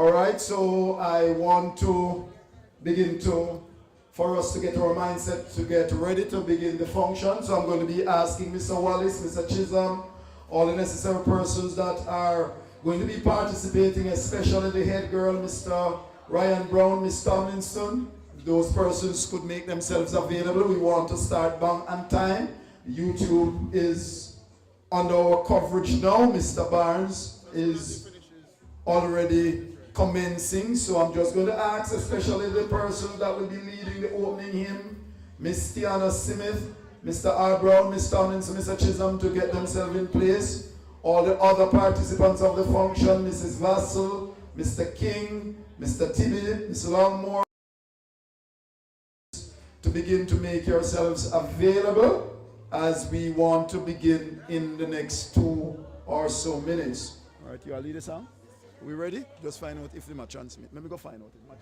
Alright, so I want to begin for us to get our mindset to get ready to begin the function. So I'm going to be asking Mr. Wallace, Mr. Chisholm, all the necessary persons that are going to be participating, especially the head girl, Mr. Ryan Brown, Miss Tomlinson. Those persons could make themselves available. We want to start bang on time. YouTube is under our coverage now. Mr. Barnes is already commencing, so I'm just going to ask, especially the persons that will be leading the opening hymn, Miss Tiana Smith, Mr. R. Brown, Miss Tomlinson, Mr. Chisholm, to get themselves in place. All the other participants of the function, Mrs. Vassell, Mr. King, Mr. Tibby, Mr. Longmore, to begin to make yourselves available as we want to begin in the next 2 or so minutes. All right, you all lead the song? Are we ready? Just find out if the match transmit. Let me go find out if match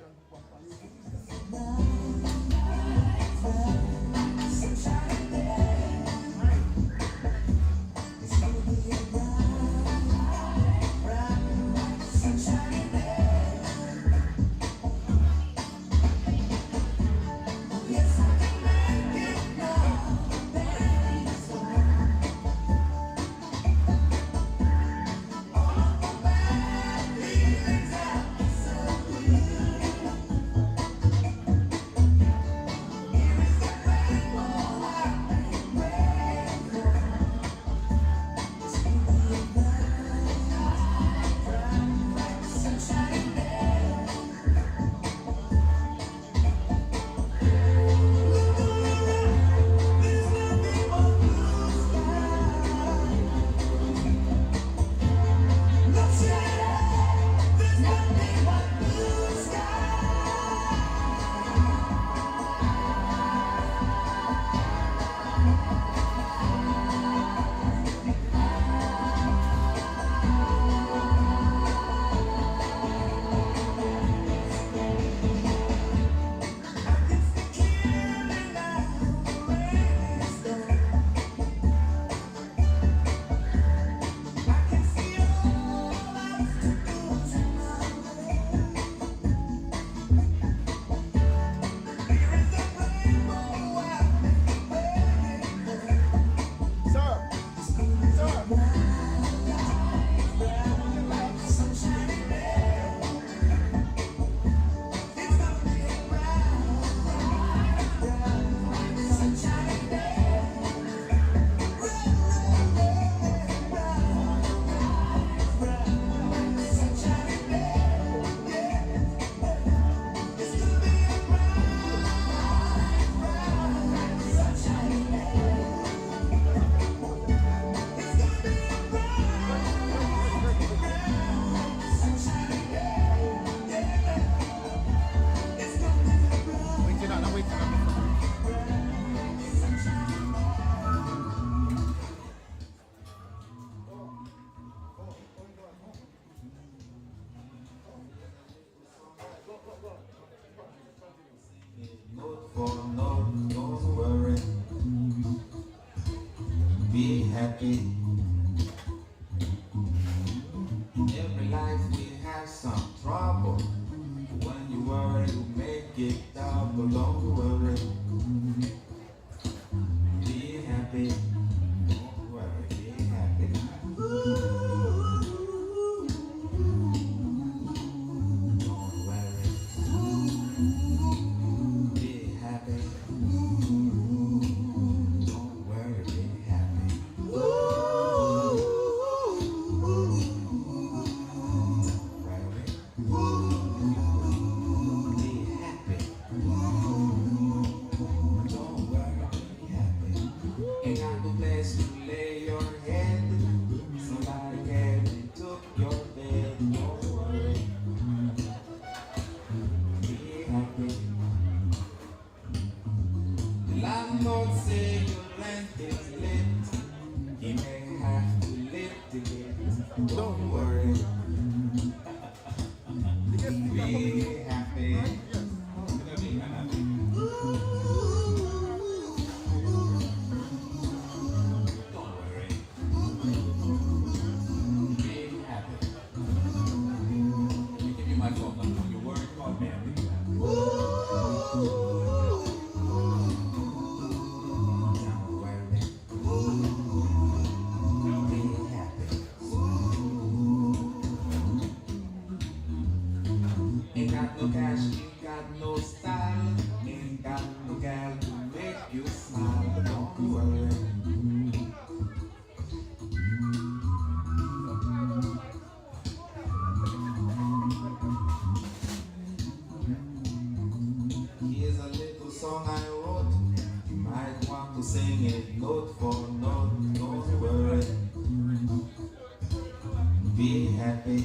happy.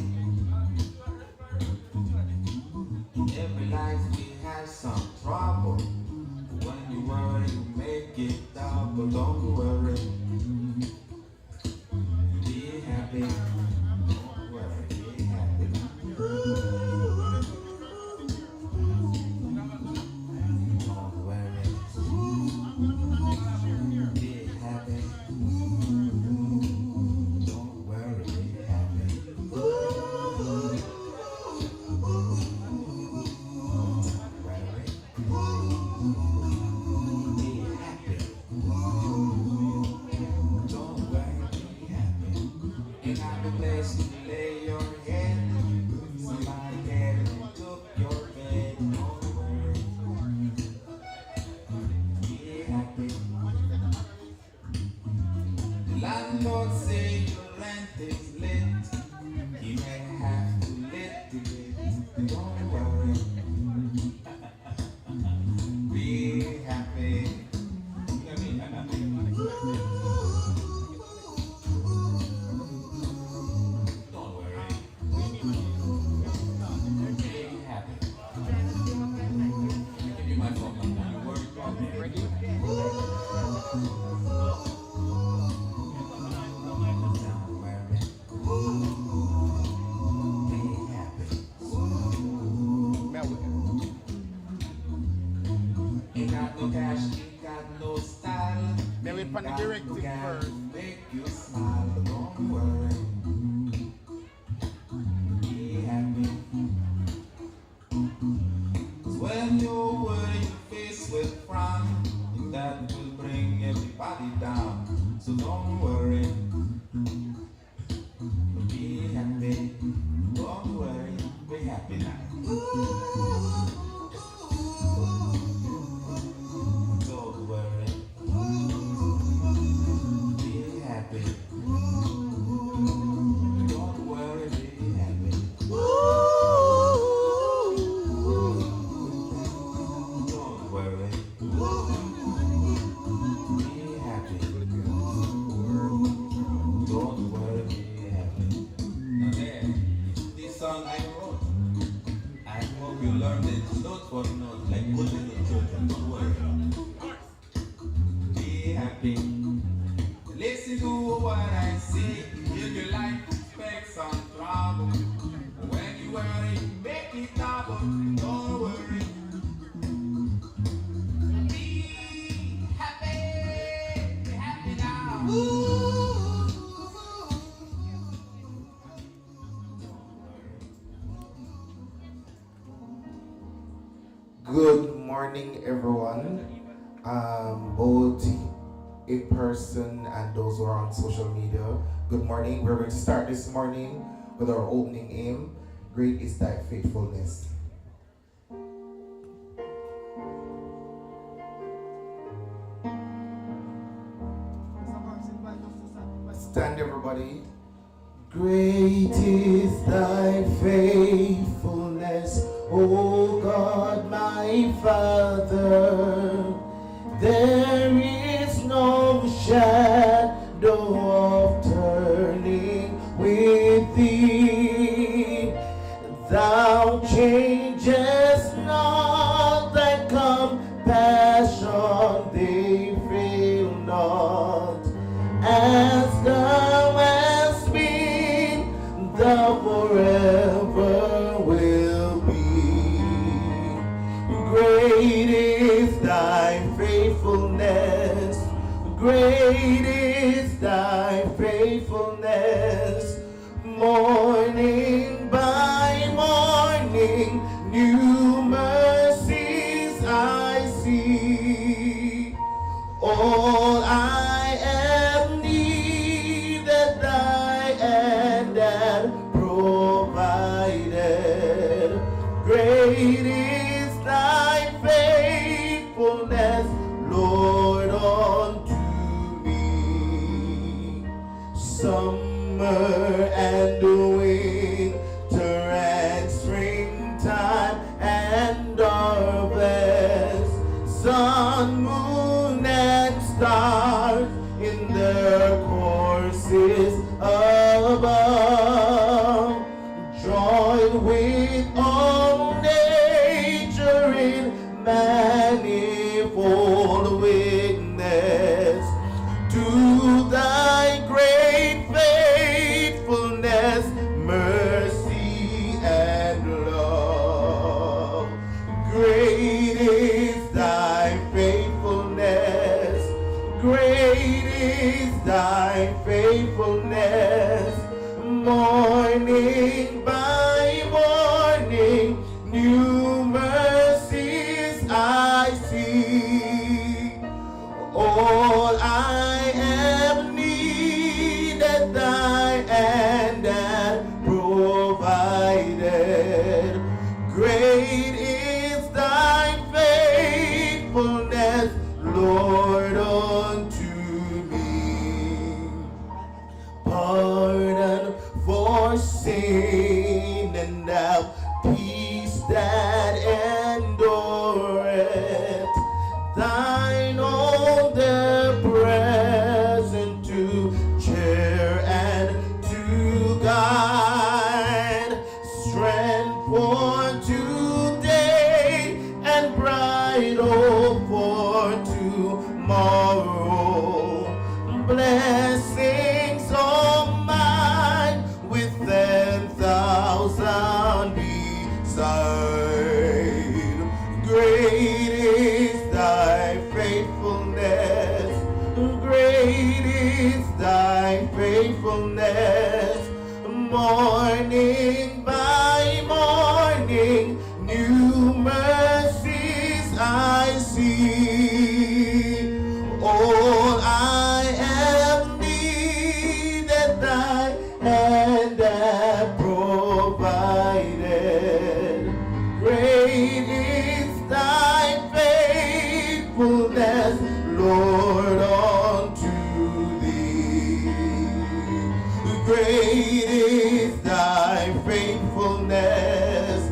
Every life we have some trouble. When you worry, you make it double. Don't worry. Be happy. Don't worry. Be happy. Don't worry. Be happy. Don't worry. Be happy. Lay your head, somebody came and took your bed. Don't worry, be happy. The landlord say your rent is late. He may have to let it. Don't worry, be happy. Ain't got no cash, ain't got no style. Then we put the directive first. Make you smile, don't worry. Be happy. 'Cause when you're worried, your face will frown. That will bring everybody down. So don't worry. Be happy. Don't worry. Be happy now. Don't worry. Be happy. Don't worry. Be happy. Don't worry. Be happy. Don't worry. Be happy. Now there, this song I wrote. I hope you learned it note for note, like good little children. Don't worry. Be happy. Listen to what I say. Live your life, expect some trouble. When you worry, make it double. Don't worry. Be happy. Be happy now. Good morning, everyone. Both in person and those who are on social media. Good morning. We're going to start this morning with our opening aim. Great is thy faithfulness. Stand, everybody. Great is thy faithfulness, O God, my Father. There is no shadow of turning with thee. Thou changest not, thy compassion, they fail not. As thou hast been, thou forever will be. Great is thy faithfulness. Great is thy faithfulness. Morning by morning, new mercies I see. All I am needed, thy hand hath provided. Great is thy faithfulness, Lord, unto me. Summer and winter and springtime and harvest, sun, moon, and stars in their courses above. faithfulness. Morning by morning, new mercies I see. All I have needed, thy hand hath provided. Great is thy faithfulness, Lord, unto me. Pardon for sin and now peace that endureth. Thine own the present to cheer and to guide. Strength for today and bright hope for tomorrow. Blessings all mine with 10,000 beside. Great is thy faithfulness. Great is thy faithfulness. Morning by morning, new mercies I see. All I have needed, thy hand hath provided. Great is thy faithfulness, Lord, unto thee. Great is thy faithfulness.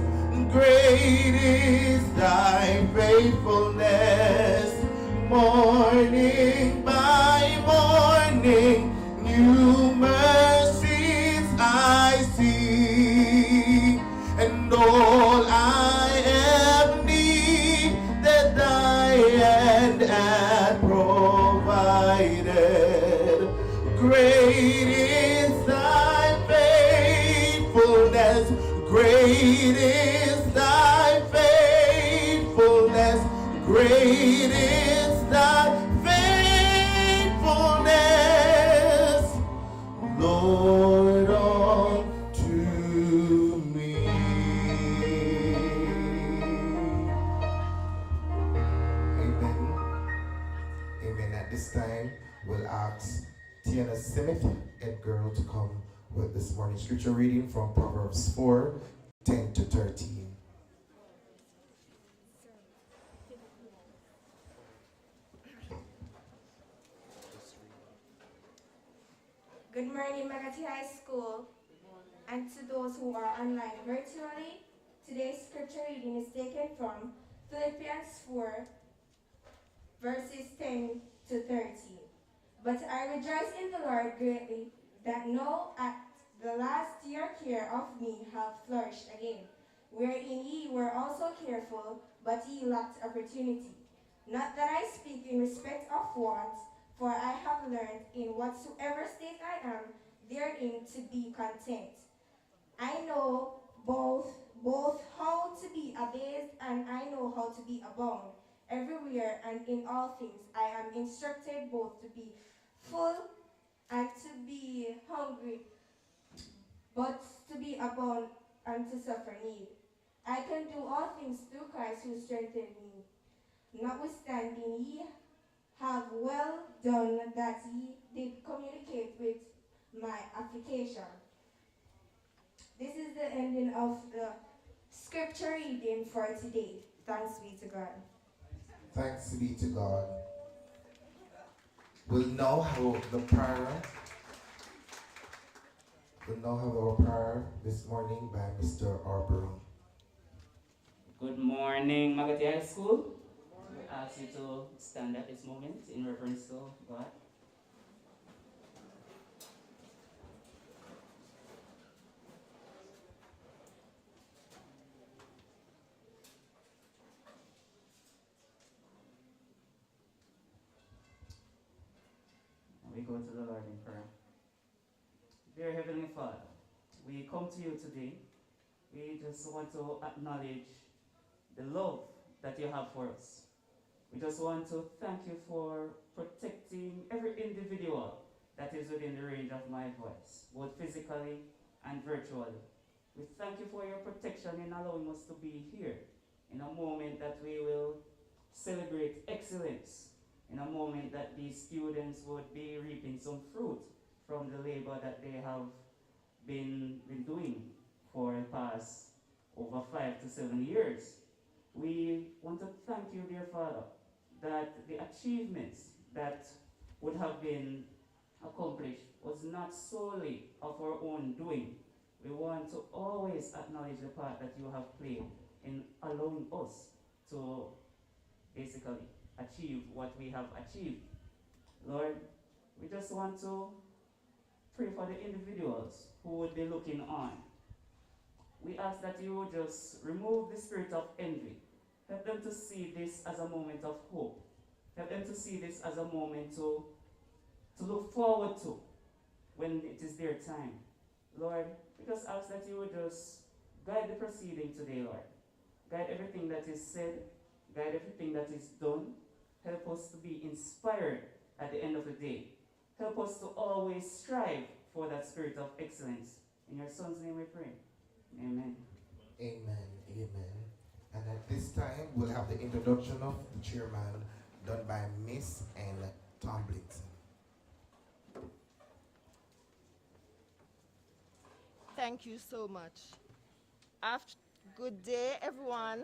Great is thy faithfulness. Morning by morning, new mercies I see. And all I have needed, thy hand hath provided. Great is thy faithfulness. Great is thy faithfulness. Great is thy faithfulness, Lord, unto me. Amen. Amen. At this time, we'll ask Tiana Smith, head girl, to come with this morning's scripture reading from Proverbs 4:10-13. Good morning, Maggotty High School, and to those who are online virtually. Today's scripture reading is taken from Philippians 4, verses 10-13. But I rejoice in the Lord greatly, that now at the last your care of me have flourished again, wherein ye were also careful, but ye lacked opportunity. Not that I speak in respect of want, for I have learned in whatsoever state I am, therein to be content. I know both how to be abased, and I know how to be abound. Everywhere and in all things I am instructed both to be full and to be hungry, but to be abound and to suffer need. I can do all things through Christ who strengthened me. Notwithstanding, ye have well done that ye did communicate with my application. This is the ending of the scripture reading for today. Thanks be to God. Thanks be to God. We'll now have the prayer. We'll now have our prayer this morning by Mr. Arbery. Good morning, Maggotty High School. I ask you to stand at this moment in reverence to God. We go to the Lord in prayer. Dear Heavenly Father, we come to you today. We just want to acknowledge the love that you have for us. We just want to thank you for protecting every individual that is within the range of my voice, both physically and virtually. We thank you for your protection in allowing us to be here in a moment that we will celebrate excellence, in a moment that these students would be reaping some fruit from the labor that they have been doing for the past over 5 to 7 years. We want to thank you, dear Father, that the achievements that would have been accomplished was not solely of our own doing. We want to always acknowledge the part that you have played in allowing us to basically achieve what we have achieved. Lord, we just want to pray for the individuals who would be looking on. We ask that you would just remove the spirit of envy. Help them to see this as a moment of hope. Help them to see this as a moment to look forward to when it is their time. Lord, we just ask that you would just guide the proceeding today, Lord. Guide everything that is said, guide everything that is done. Help us to be inspired at the end of the day. Help us to always strive for that spirit of excellence. In your Son's name we pray. Amen. Amen. Amen. And at this time, we'll have the introduction of the chairman done by Miss Ann Tomlinson. Thank you so much. Good day, everyone.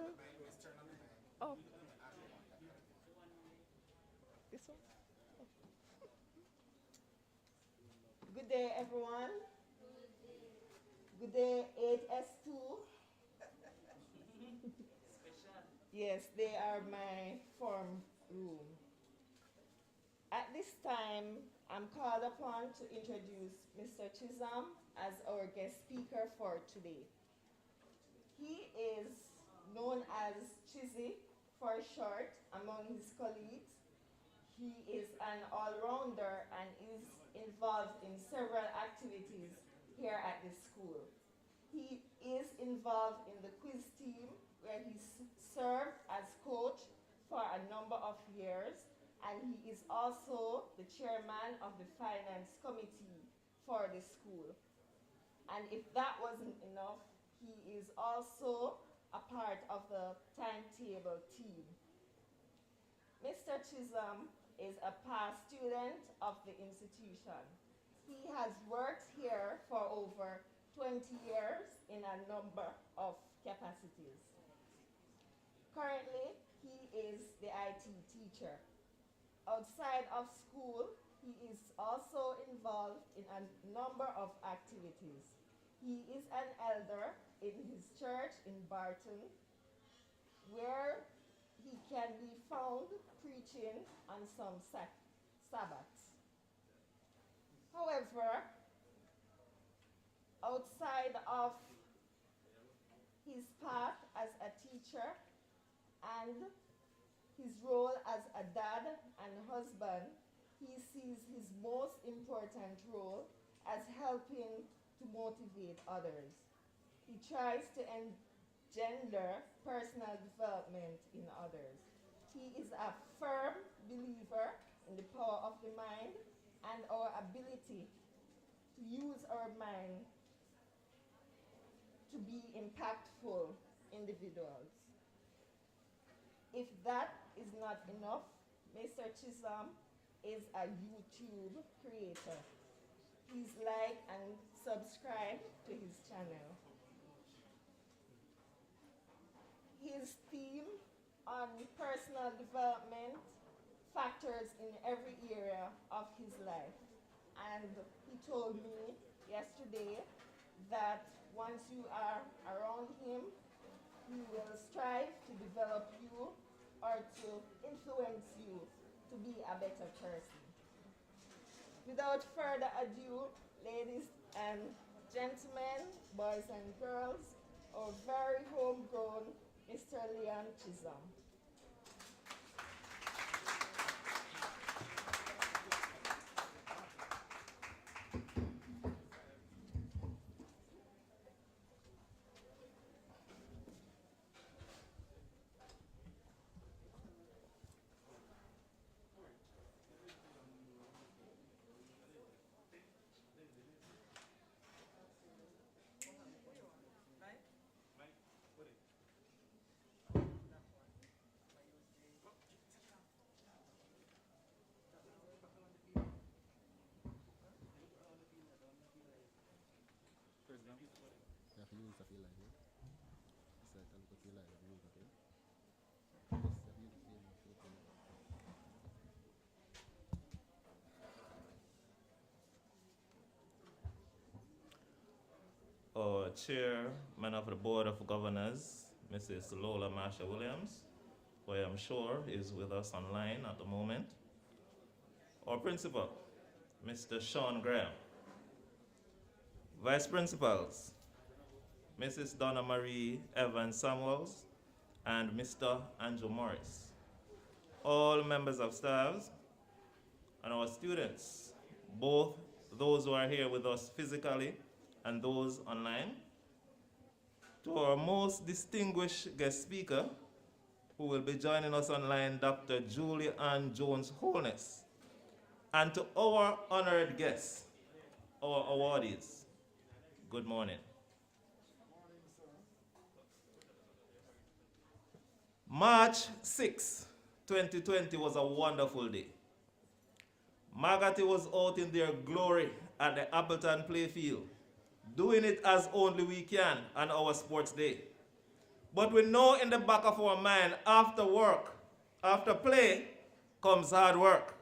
Oh. This one? Oh. Good day, everyone. Good day, 8S2. Yes, they are my form room. At this time, I'm called upon to introduce Mr. Chisholm as our guest speaker for today. He is known as Chizzy for short among his colleagues. He is an all-rounder and is involved in several activities here at the school. He is involved in the quiz team where he served as coach for a number of years, and he is also the chairman of the finance committee for the school. And if that wasn't enough, he is also a part of the timetable team. Mr. Chisholm is a past student of the institution. He has worked here for over 20 years in a number of capacities. Currently, he is the IT teacher. Outside of school, he is also involved in a number of activities. He is an elder in his church in Barton, where he can be found preaching on some Sabbaths. However, outside of his path as a teacher and his role as a dad and husband, he sees his most important role as helping to motivate others. He tries to engender personal development in others. He is a firm believer in the power of the mind and our ability to use our mind to be impactful individuals. If that is not enough, Mr. Chisholm is a YouTube creator. Please like and subscribe to his channel. His theme on personal development factors in every area of his life. And he told me yesterday that once you are around him, he will strive to develop you or to influence you to be a better person. Without further ado, ladies and gentlemen, boys and girls, our very homegrown Mr. Leon Chisholm. Our chairman of the Board of Governors, Mrs. Lola Marsha Williams, who I am sure is with us online at the moment. Our principal, Mr. Sean Graham. Vice principals, Mrs. Donna Marie Evans Samuels and Mr. Andrew Morris. All members of staff and our students, both those who are here with us physically and those online. To our most distinguished guest speaker, who will be joining us online, Dr. Julie Ann Jones Holness. And to our honored guests, our awardees, good morning. March 6, 2020 was a wonderful day. Maggotty was out in their glory at the Appleton Playfield, doing it as only we can on our sports day. But we know in the back of our mind, after work, after play, comes hard work.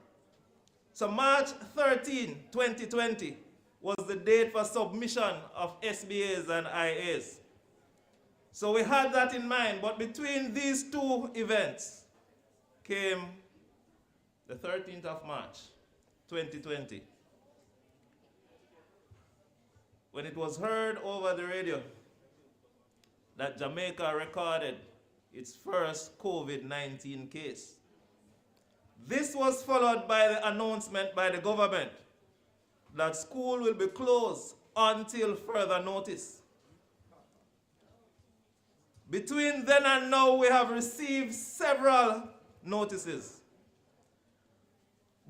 So March 13, 2020 was the date for submission of SBAs and IAs. So we had that in mind, but between these two events came the 13th of March, 2020, when it was heard over the radio that Jamaica recorded its first COVID-19 case. This was followed by the announcement by the government that school will be closed until further notice. Between then and now, we have received several notices,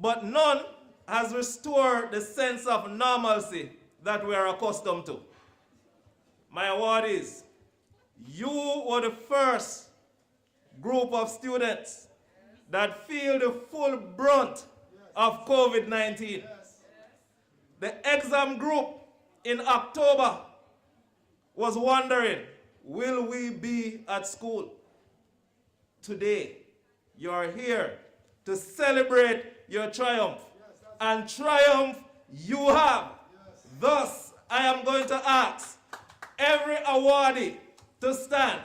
but none has restored the sense of normalcy that we are accustomed to. My awardees, you were the first group of students that feel the full brunt of COVID-19. The exam group in October was wondering, will we be at school? Today, you're here to celebrate your triumph. And triumph you have. Thus, I am going to ask every awardee to stand,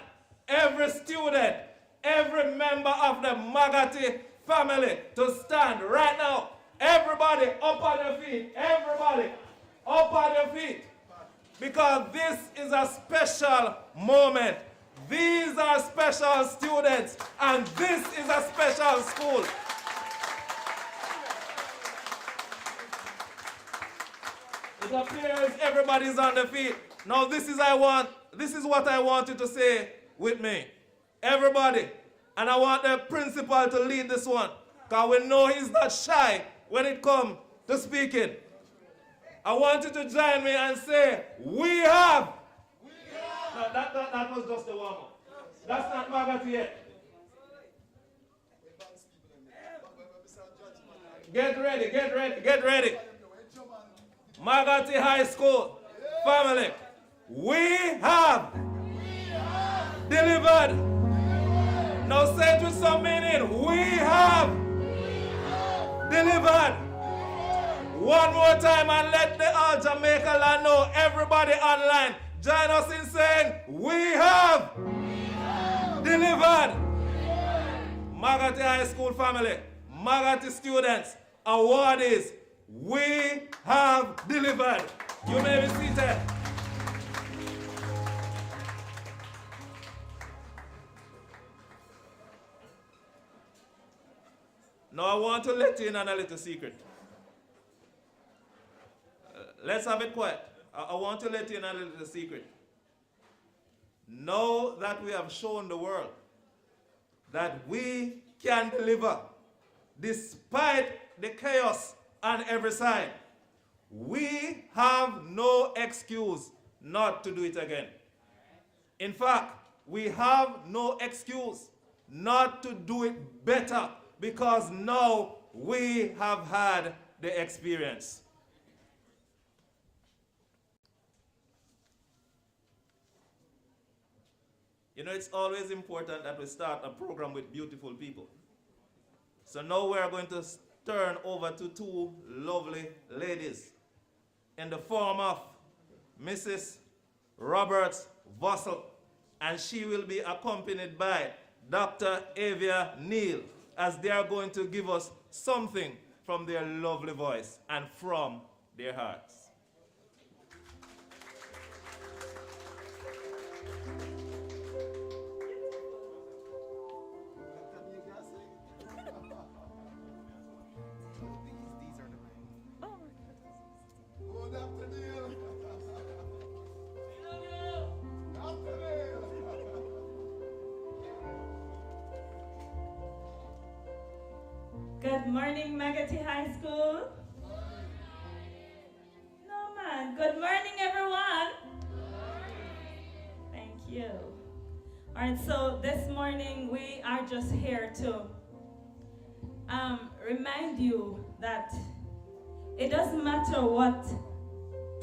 every student, every member of the Maggotty family to stand right now. Everybody up on your feet. Everybody up on your feet. Because this is a special moment. These are special students, and this is a special school. It appears everybody's on the feet. Now this is what I want you to say with me. Everybody. And I want the principal to lead this one, because we know he's not shy when it comes to speaking. I want you to join me and say, we have. No, that was just the warm-up. That's not Maggotty yet. Get ready, get ready, get ready. Maggotty High School family, we have delivered. Now say it with some meaning. We have delivered. One more time and let the all Jamaica land know. Everybody online, join us in saying, we have delivered. Maggotty High School family, Maggotty students, awardees, we have delivered. You may be seated. Now I want to let you in on a little secret. Let's have it quiet. I want to let you in on a little secret. Now that we have shown the world that we can deliver despite the chaos on every side, we have no excuse not to do it again. In fact, we have no excuse not to do it better, because now we have had the experience. You know, it's always important that we start a program with beautiful people. So now we are going to turn over to two lovely ladies in the form of Mrs. Roberts Vossel, and she will be accompanied by Dr. Avia Neal, as they are going to give us something from their lovely voice and from their hearts. Good morning, Maggotty High School. No, man. Good morning, everyone. Thank you. All right, so this morning we are just here to remind you that it doesn't matter what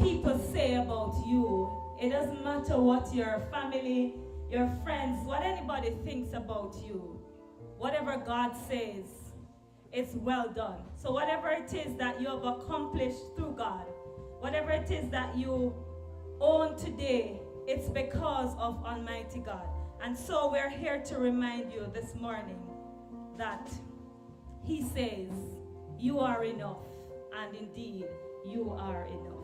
people say about you. It doesn't matter what your family, your friends, what anybody thinks about you. Whatever God says, it's well done. So whatever it is that you have accomplished through God, whatever it is that you own today, it's because of Almighty God. And so we're here to remind you this morning that He says, you are enough, and indeed, you are enough.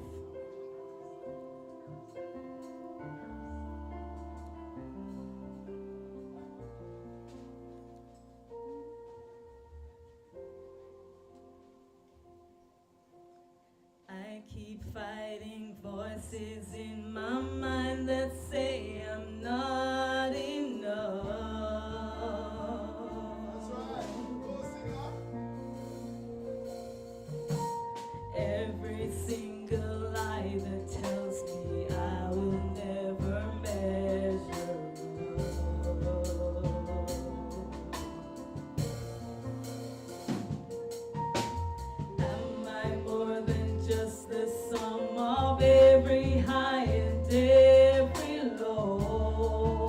I keep fighting voices in my mind that say I'm not enough. That's right. Go singer. Every single lie that tells me I will never measure up. Am I more than just the sum of every high and every low?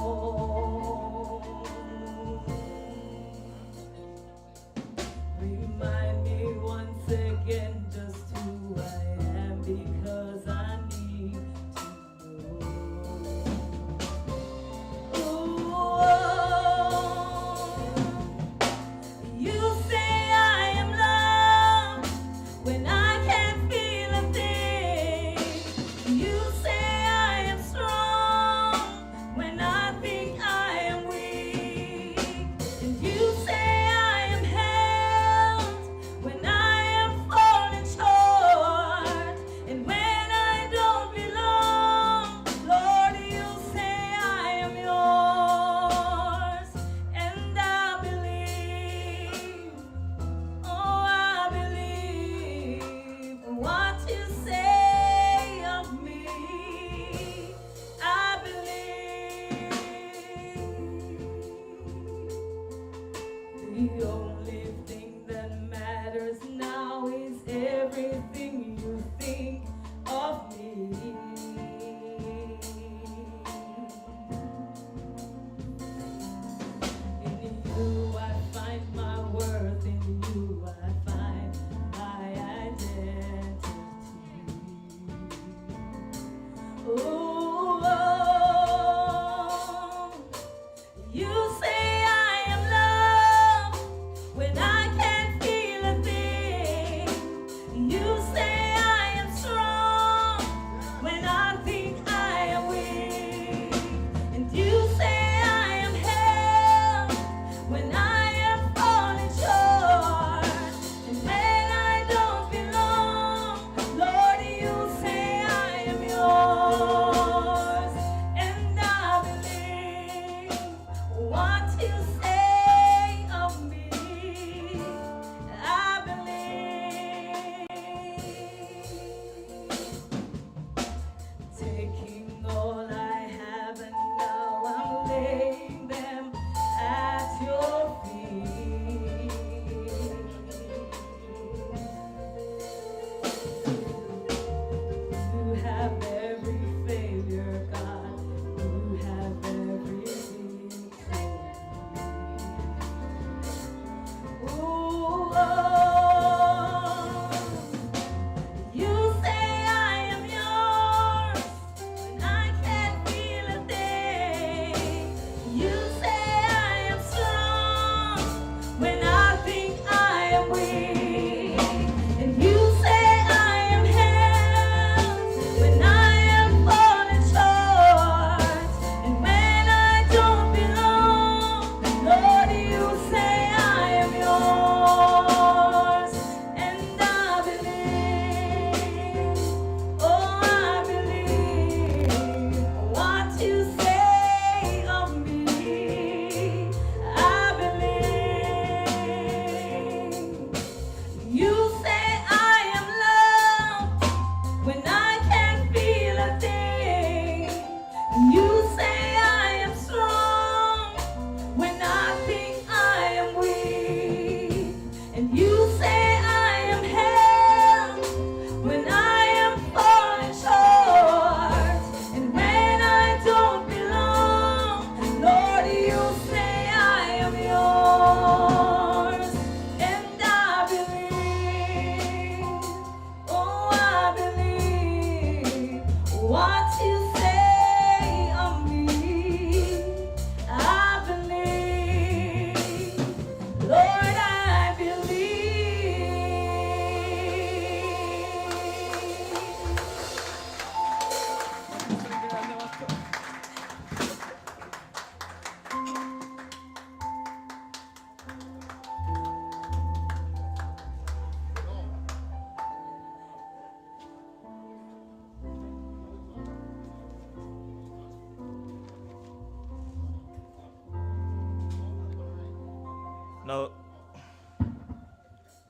Now,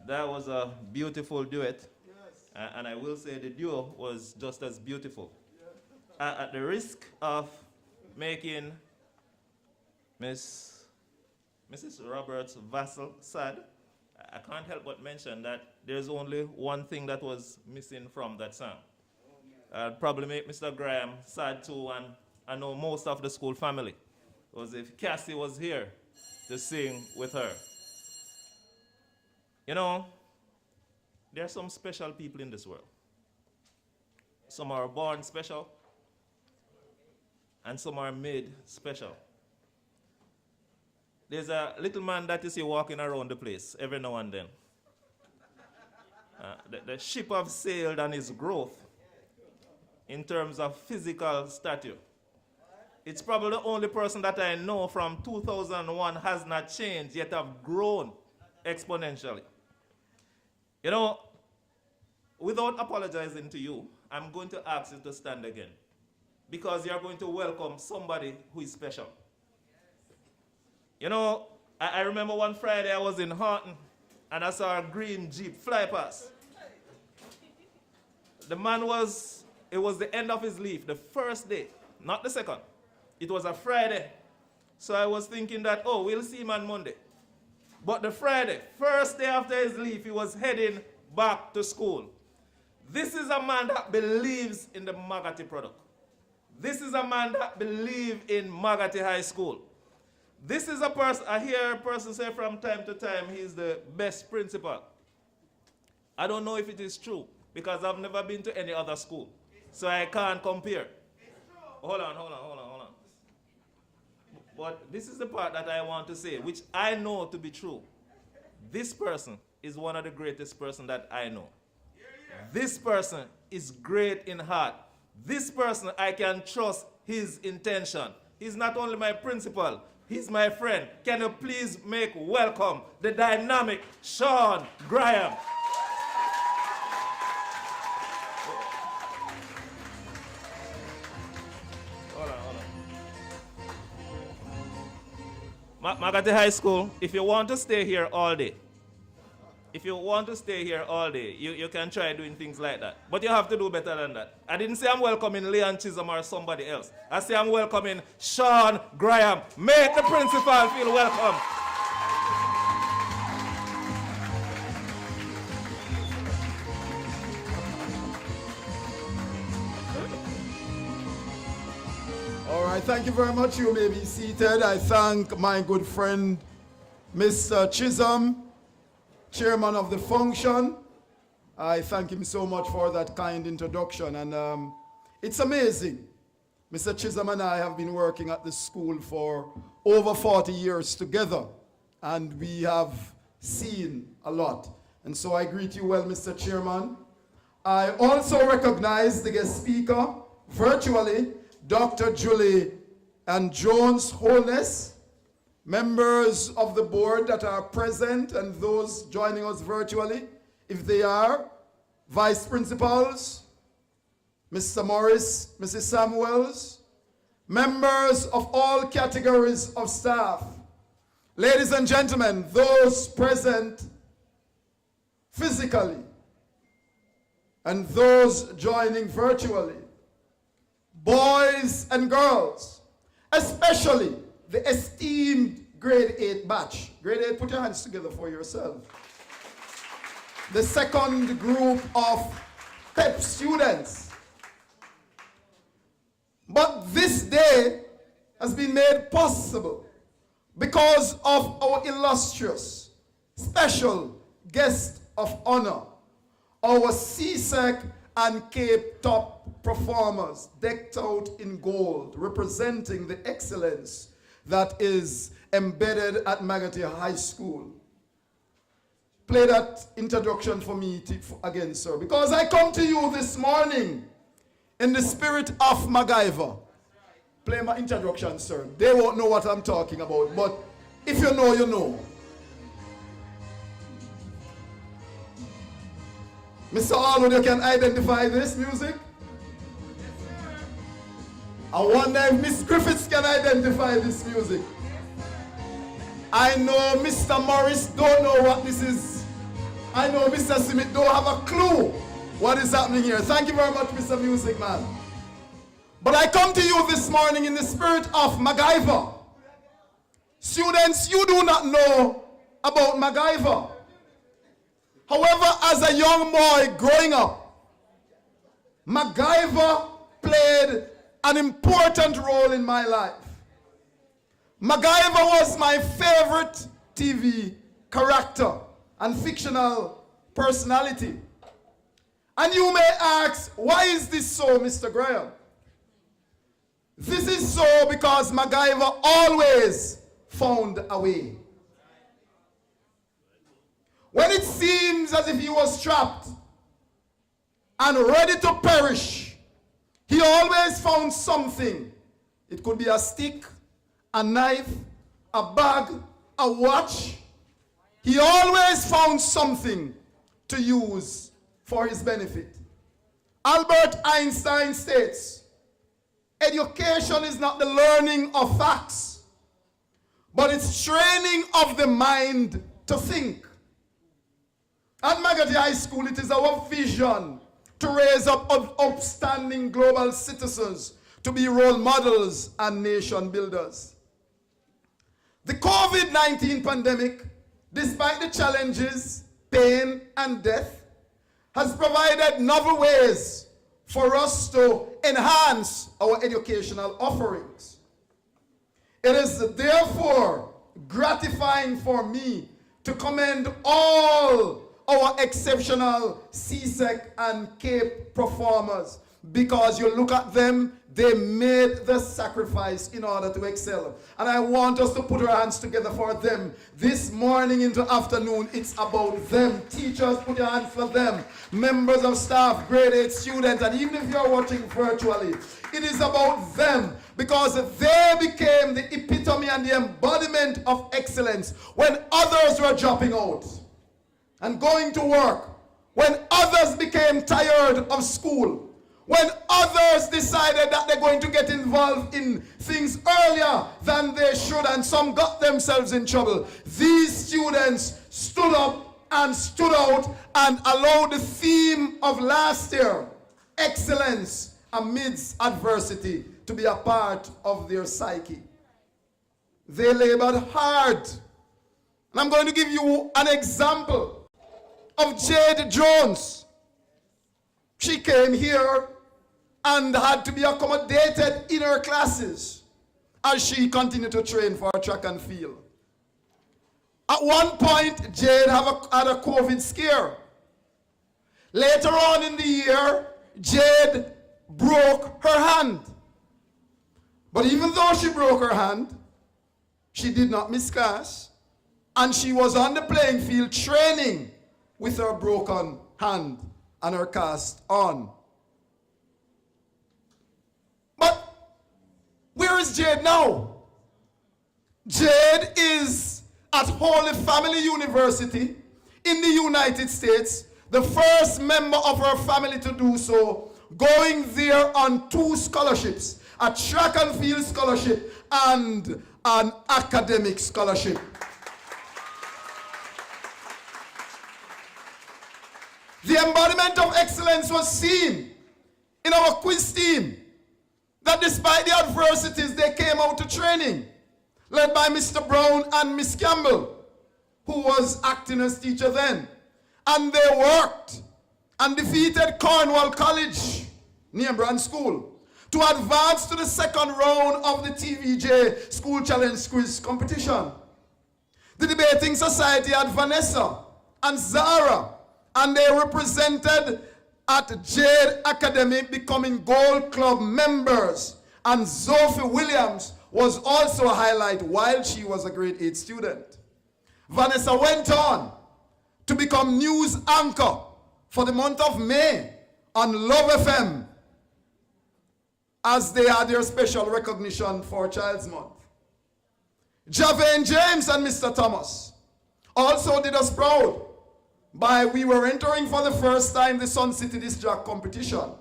that was a beautiful duet. And I will say the duo was just as beautiful. At the risk of making Mrs. Roberts' vassal sad, I can't help but mention that there's only one thing that was missing from that song. I'd probably make Mr. Graham sad too, and I know most of the school family. Was if Cassie was here to sing with her. You know, there are some special people in this world. Some are born special, and some are made special. There's a little man that you see walking around the place every now and then. The ship have sailed on his growth in terms of physical stature. It's probably the only person that I know from 2001 has not changed, yet have grown exponentially. You know, without apologizing to you, I'm going to ask you to stand again, because you're going to welcome somebody who is special. You know, I remember one Friday I was in Horton and I saw a green Jeep fly past. The man it was the end of his leave, the first day, not the second. It was a Friday. So I was thinking that, oh, we'll see him on Monday. But the Friday, first day after his leave, he was heading back to school. This is a man that believes in the Maggotty product. This is a man that believes in Maggotty High School. This is a person, I hear a person say from time to time he's the best principal. I don't know if it is true, because I've never been to any other school. So I can't compare. Hold on. But this is the part that I want to say, which I know to be true. This person is one of the greatest person that I know. This person is great in heart. This person, I can trust his intention. He's not only my principal, he's my friend. Can you please make welcome the dynamic Sean Graham? Hold on. Maggotty High School, if you want to stay here all day, you can try doing things like that. But you have to do better than that. I didn't say I'm welcoming Leon Chisholm or somebody else. I say I'm welcoming Sean Graham. Make the principal feel welcome. All right, thank you very much. You may be seated. I thank my good friend, Mr. Chisholm, chairman of the function. I thank him so much for that kind introduction. And it's amazing. Mr. Chisholm and I have been working at the school for over 40 years together. And we have seen a lot. And so I greet you well, Mr. Chairman. I also recognize the guest speaker virtually, Dr. Julie and Jones Holness, members of the board that are present and those joining us virtually, if they are, vice principals, Mr. Morris, Mrs. Samuels, members of all categories of staff, ladies and gentlemen, those present physically and those joining virtually, boys and girls, especially the esteemed grade 8 batch. Grade 8, put your hands together for yourself. The second group of PEP students. But this day has been made possible because of our illustrious, special guest of honor, our CSEC and Cape Top performers decked out in gold, representing the excellence that is embedded at Maggotty High School. Play that introduction for me again, sir, because I come to you this morning in the spirit of MacGyver. Play my introduction, sir. They won't know what I'm talking about, but if you know, you know. Mr. Arnold, you can identify this music? I wonder if Miss Griffiths can identify this music. I know Mr. Morris don't know what this is. I know Mr. Smith don't have a clue what is happening here. Thank you very much, Mr. Music Man. But I come to you this morning in the spirit of MacGyver. Students, you do not know about MacGyver. However, as a young boy growing up, MacGyver played an important role in my life. MacGyver was my favorite TV character and fictional personality. And you may ask, why is this so, Mr. Graham? This is so because MacGyver always found a way. When it seems as if he was trapped and ready to perish, he always found something. It could be a stick, a knife, a bag, a watch. He always found something to use for his benefit. Albert Einstein states, education is not the learning of facts, but it's training of the mind to think. At Maggotty High School, it is our vision to raise up upstanding global citizens to be role models and nation builders. The COVID-19 pandemic, despite the challenges, pain, and death, has provided novel ways for us to enhance our educational offerings. It is therefore gratifying for me to commend all our exceptional CSEC and CAPE performers, because you look at them, they made the sacrifice in order to excel. And I want us to put our hands together for them. This morning into afternoon, it's about them. Teachers, put your hands for them. Members of staff, grade 8 students, and even if you're watching virtually, it is about them, because they became the epitome and the embodiment of excellence when others were dropping out and going to work, when others became tired of school, when others decided that they're going to get involved in things earlier than they should, and some got themselves in trouble. These students stood up and stood out and allowed the theme of last year, excellence amidst adversity, to be a part of their psyche. They labored hard. And I'm going to give you an example of Jade Jones. She came here and had to be accommodated in her classes as she continued to train for track and field. At one point, Jade had a COVID scare. Later on in the year, Jade broke her hand. But even though she broke her hand, she did not miss class, and she was on the playing field training with her broken hand and her cast on. But where is Jade now? Jade is at Holy Family University in the United States, the first member of her family to do so, going there on 2 scholarships, a track and field scholarship and an academic scholarship. The embodiment of excellence was seen in our quiz team, that despite the adversities, they came out to training, led by Mr. Brown and Miss Campbell, who was acting as teacher then. And they worked and defeated Cornwall College, near Brand School, to advance to the second round of the TVJ School Challenge Quiz competition. The debating society had Vanessa and Zara, and they represented at Jade Academy, becoming Gold Club members. And Sophie Williams was also a highlight while she was a grade 8 student. Vanessa went on to become news anchor for the month of May on Love FM, as they had their special recognition for Child's Month. Javane James and Mr. Thomas also did us proud we were entering for the first time the Sun City Disc Jockey competition.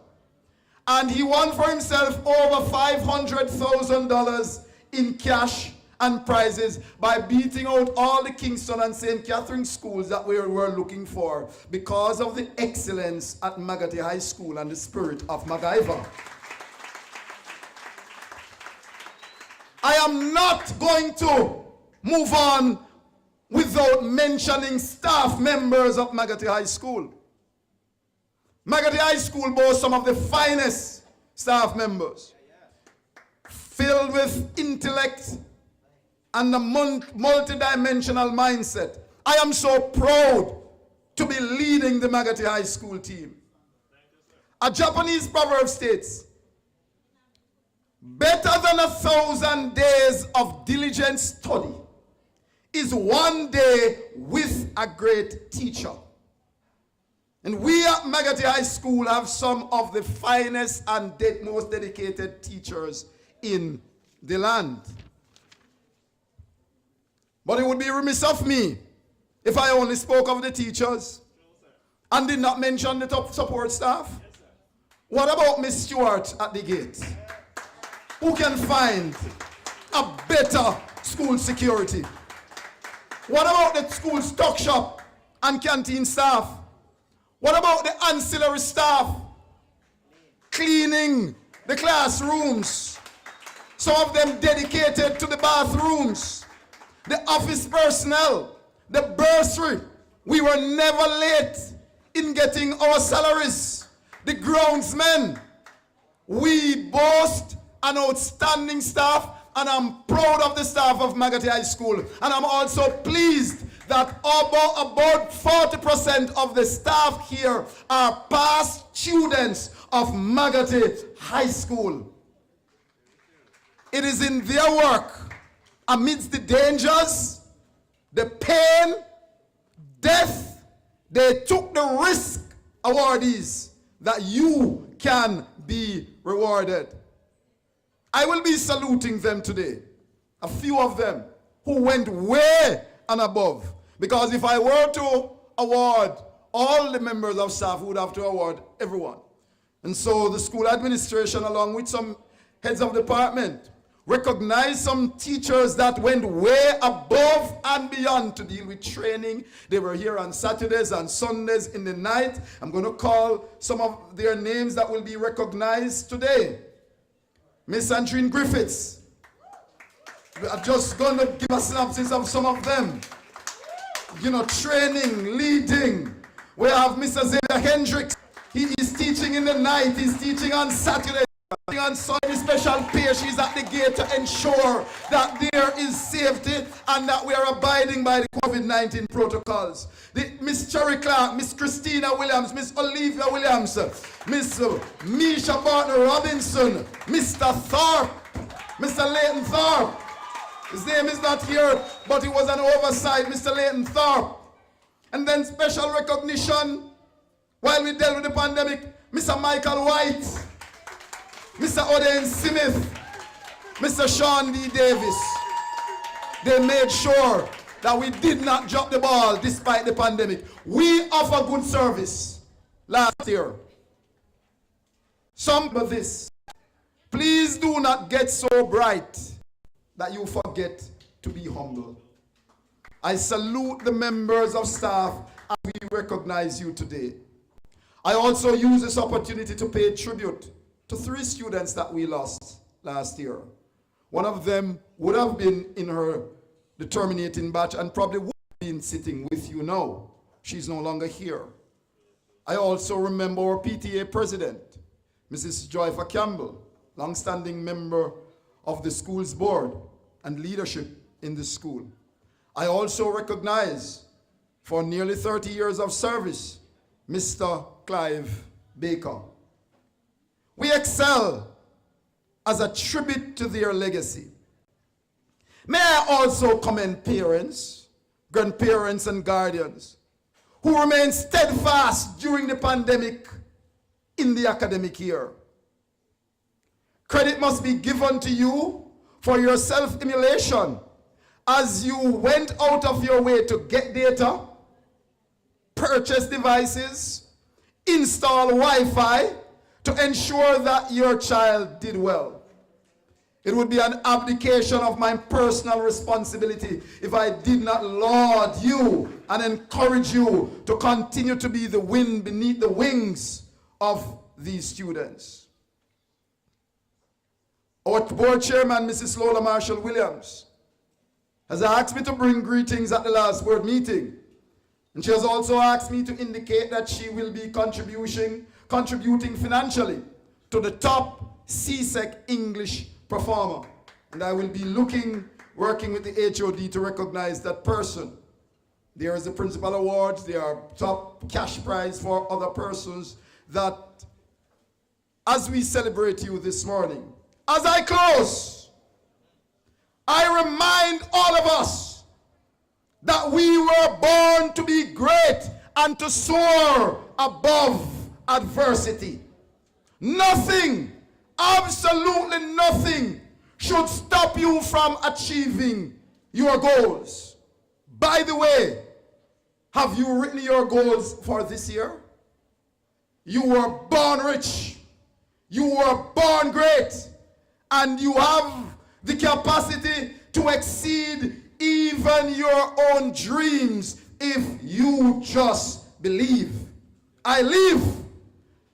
And he won for himself over $500,000 in cash and prizes by beating out all the Kingston and St. Catherine schools that we were looking for because of the excellence at Maggotty High School and the spirit of MacGyver. I am not going to move on without mentioning staff members of Maggotty High School. Maggotty High School boasts some of the finest staff members, filled with intellect and a multi-dimensional mindset. I am so proud to be leading the Maggotty High School team. A Japanese proverb states, better than 1,000 days of diligent study is one day with a great teacher. And we at Maggotty High School have some of the finest and most dedicated teachers in the land. But it would be remiss of me if I only spoke of the teachers and did not mention the top support staff. What about Miss Stewart at the gate? Who can find a better school security? What about the school stock shop and canteen staff? What about the ancillary staff cleaning the classrooms? Some of them dedicated to the bathrooms, the office personnel, the bursary. We were never late in getting our salaries. The groundsmen. We boast an outstanding staff, and I'm proud of the staff of Maggotty High School. And I'm also pleased that about 40% of the staff here are past students of Maggotty High School. It is in their work, amidst the dangers, the pain, death, they took the risk, awardees, that you can be rewarded. I will be saluting them today, a few of them who went way and above. Because if I were to award all the members of staff, we would have to award everyone. And so the school administration, along with some heads of department, recognized some teachers that went way above and beyond to deal with training. They were here on Saturdays and Sundays in the night. I'm going to call some of their names that will be recognized today. Miss Andrine Griffiths. I'm just going to give a synopsis of some of them. You know, training, leading. We have Mr. Xavier Hendricks. He is teaching in the night. He's teaching on Saturday. On Sunday, special pay. She's at the gate to ensure that there is safety and that we are abiding by the COVID-19 protocols. Miss Cherry Clark, Miss Christina Williams, Miss Olivia Williams, Miss Misha Barton Robinson, Mr. Thorpe, Mr. Leighton Thorpe. His name is not here, but it was an oversight, Mr. Leighton Thorpe. And then special recognition, while we dealt with the pandemic, Mr. Michael White, Mr. Oden Smith, Mr. Sean D. Davis. They made sure that we did not drop the ball despite the pandemic. We offer good service last year. Some of this. Please do not get so bright that you forget to be humble. I salute the members of staff as we recognize you today. I also use this opportunity to pay tribute to 3 students that we lost last year. One of them would have been in the terminating batch and probably would have been sitting with you now. She's no longer here. I also remember our PTA president, Mrs. Joyfa Campbell, long-standing member of the school's board and leadership in the school. I also recognize, for nearly 30 years of service, Mr. Clive Baker. We excel as a tribute to their legacy. May I also commend parents, grandparents, and guardians who remained steadfast during the pandemic in the academic year. Credit must be given to you for your self-immolation as you went out of your way to get data, purchase devices, install Wi-Fi, to ensure that your child did well. It would be an abdication of my personal responsibility if I did not laud you and encourage you to continue to be the wind beneath the wings of these students. Our board chairman, Mrs. Lola Marshall Williams, has asked me to bring greetings at the last board meeting. And she has also asked me to indicate that she will be contributing financially to the top CSEC English performer. And I will be working with the HOD to recognize that person. There is the principal awards, there are top cash prize for other persons that, as we celebrate you this morning, as I close, I remind all of us that we were born to be great and to soar above adversity. Nothing, absolutely nothing, should stop you from achieving your goals. By the way, have you written your goals for this year? You were born rich, you were born great, and you have the capacity to exceed even your own dreams if you just believe. I live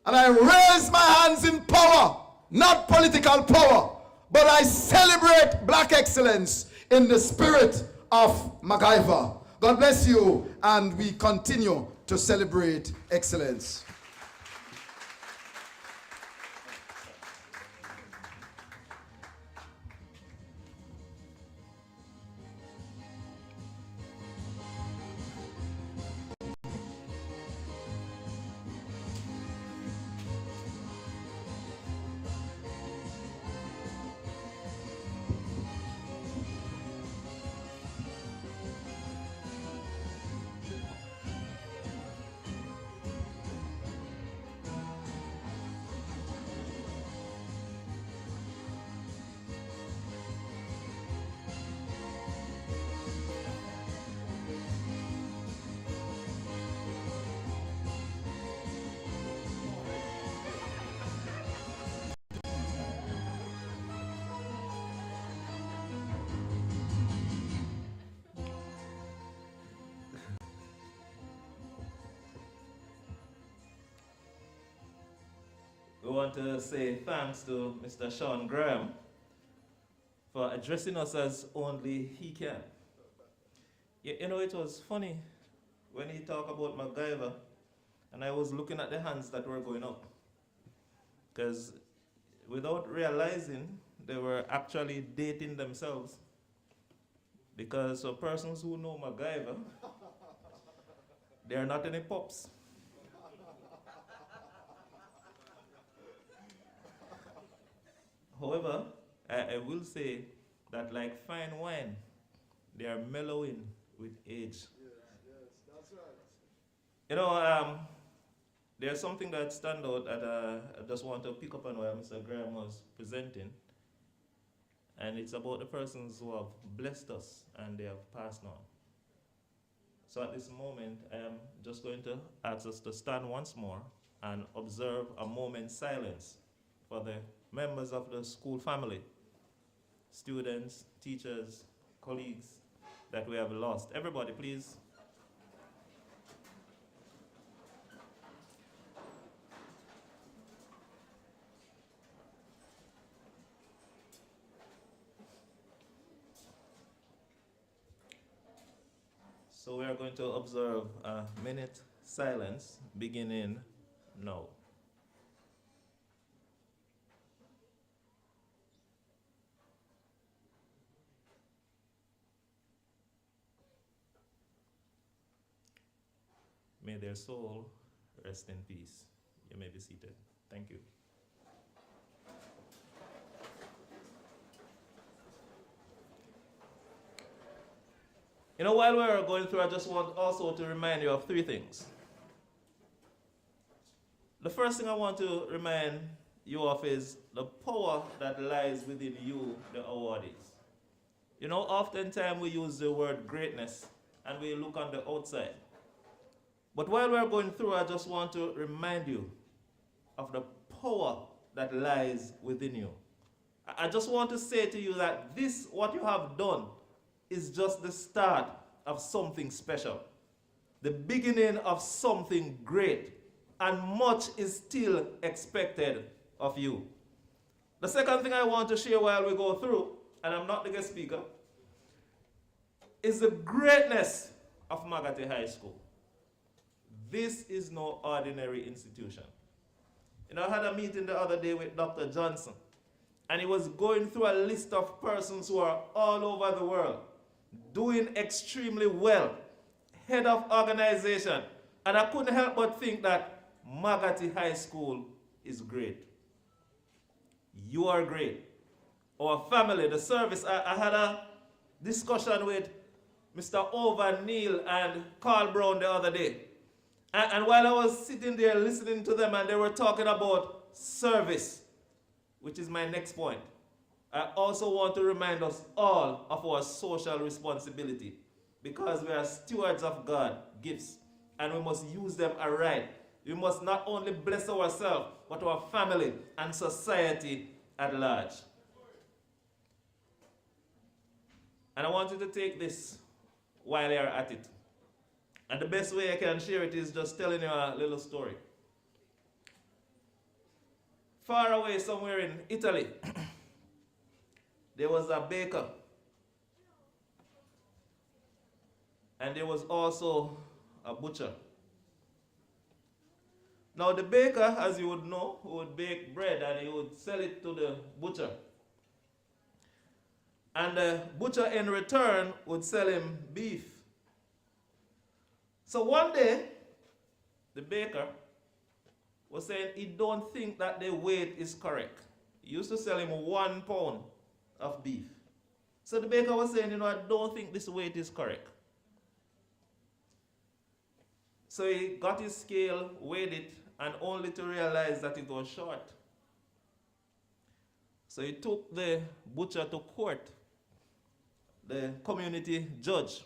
and I raise my hands in power, not political power, but I celebrate black excellence in the spirit of MacGyver. God bless you, and we continue to celebrate excellence. We want to say thanks to Mr. Sean Graham for addressing us as only he can. You know, it was funny when he talked about MacGyver, and I was looking at the hands that were going up. Because without realizing, they were actually dating themselves. Because for persons who know MacGyver, they are not any pups. However, I will say that like fine wine, they are mellowing with age. Yes, that's right. You know, there's something that stands out that I just want to pick up on where Mr. Graham was presenting. And it's about the persons who have blessed us and they have passed on. So at this moment, I am just going to ask us to stand once more and observe a moment's silence for the members of the school family, students, teachers, colleagues that we have lost. Everybody, please. So we are going to observe a minute silence beginning now. May their soul rest in peace. You may be seated. Thank you. You know, while we're going through, I just want also to remind you of three things. The first thing I want to remind you of is the power that lies within you, the awardees. You know, oftentimes we use the word greatness and we look on the outside. But while we're going through, I just want to remind you of the power that lies within you. I just want to say to you that this, what you have done, is just the start of something special. The beginning of something great. And much is still expected of you. The second thing I want to share while we go through, and I'm not the guest speaker, is the greatness of Maggotty High School. This is no ordinary institution. You know, I had a meeting the other day with Dr. Johnson, and he was going through a list of persons who are all over the world, doing extremely well, head of organization, and I couldn't help but think that Maggotty High School is great. You are great. Our family, the service, I had a discussion with Mr. Over Neil and Carl Brown the other day. And while I was sitting there listening to them and they were talking about service, which is my next point, I also want to remind us all of our social responsibility, because we are stewards of God's gifts and we must use them aright. We must not only bless ourselves, but our family and society at large. And I want you to take this while you're at it. And the best way I can share it is just telling you a little story. Far away somewhere in Italy, there was a baker. And there was also a butcher. Now the baker, as you would know, would bake bread and he would sell it to the butcher. And the butcher in return would sell him beef. So one day, the baker was saying he don't think that the weight is correct. He used to sell him 1 pound of beef. So the baker was saying, you know, I don't think this weight is correct. So he got his scale, weighed it, and only to realize that it was short. So he took the butcher to court, the community judge,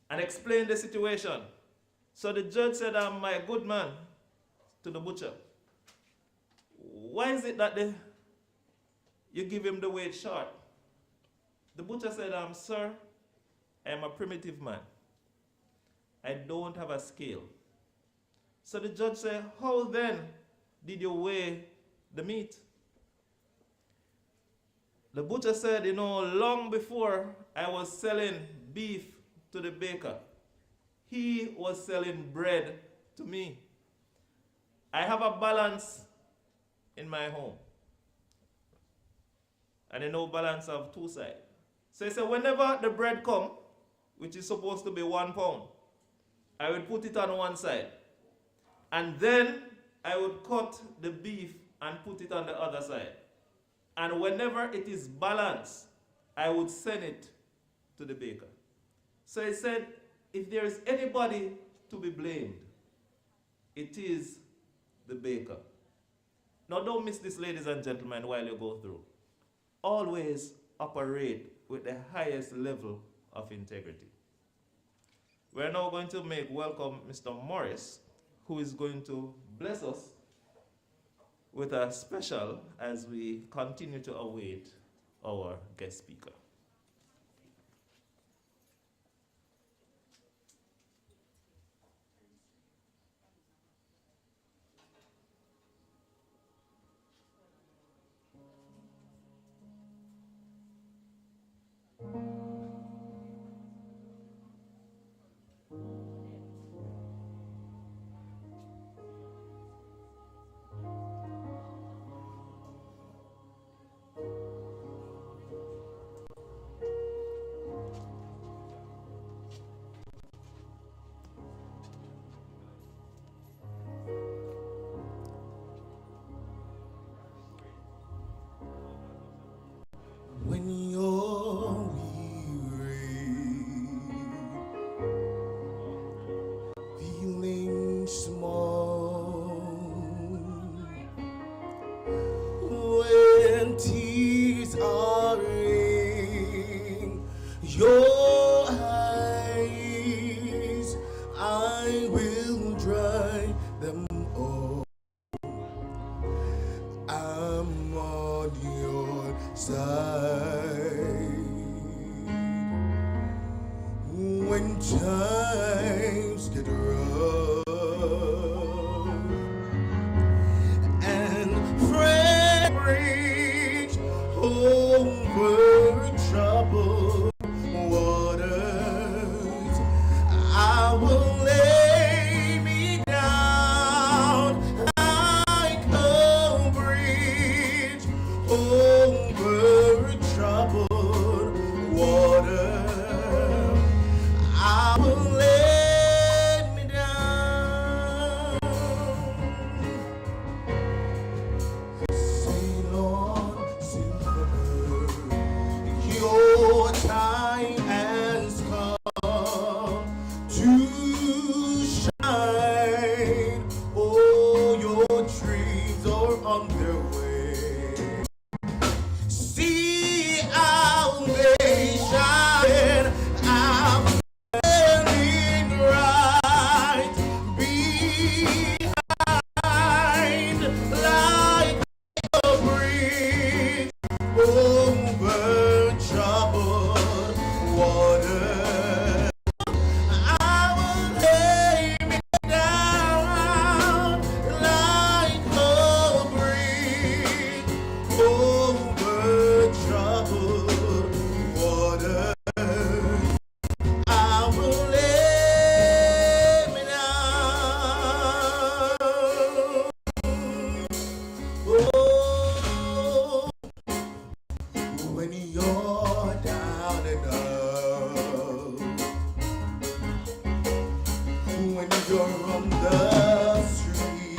and explained the situation. So the judge said, my good man, to the butcher, why is it that you give him the weight short? The butcher said, sir, I am a primitive man. I don't have a scale. So the judge said, how then did you weigh the meat? The butcher said, you know, long before I was selling beef to the baker, he was selling bread to me. I have a balance in my home. And you know, balance of 2 sides. So he said, whenever the bread come, which is supposed to be 1 pound, I would put it on one side. And then I would cut the beef and put it on the other side. And whenever it is balanced, I would send it to the baker. So he said, if there is anybody to be blamed, it is the baker. Now don't miss this, ladies and gentlemen, while you go through. Always operate with the highest level of integrity. We're now going to welcome Mr. Morris, who is going to bless us with a special as we continue to await our guest speaker. When you're weary, feeling small, when tears are in your eyes, I will dry them all. I'm on your side. When times get rough and friends reach over troubled waters, I will lay me down like a bridge over troubled water. I will lay me down. Sail on, silver bird, your time has come to shine. Oh, your dreams are on their way. See how they shine. I'm standing right behind like a bridge over troubled water. I will lay me down like a bridge over troubled water. I will lay me down. Oh, when you're down and out, when you're on the street,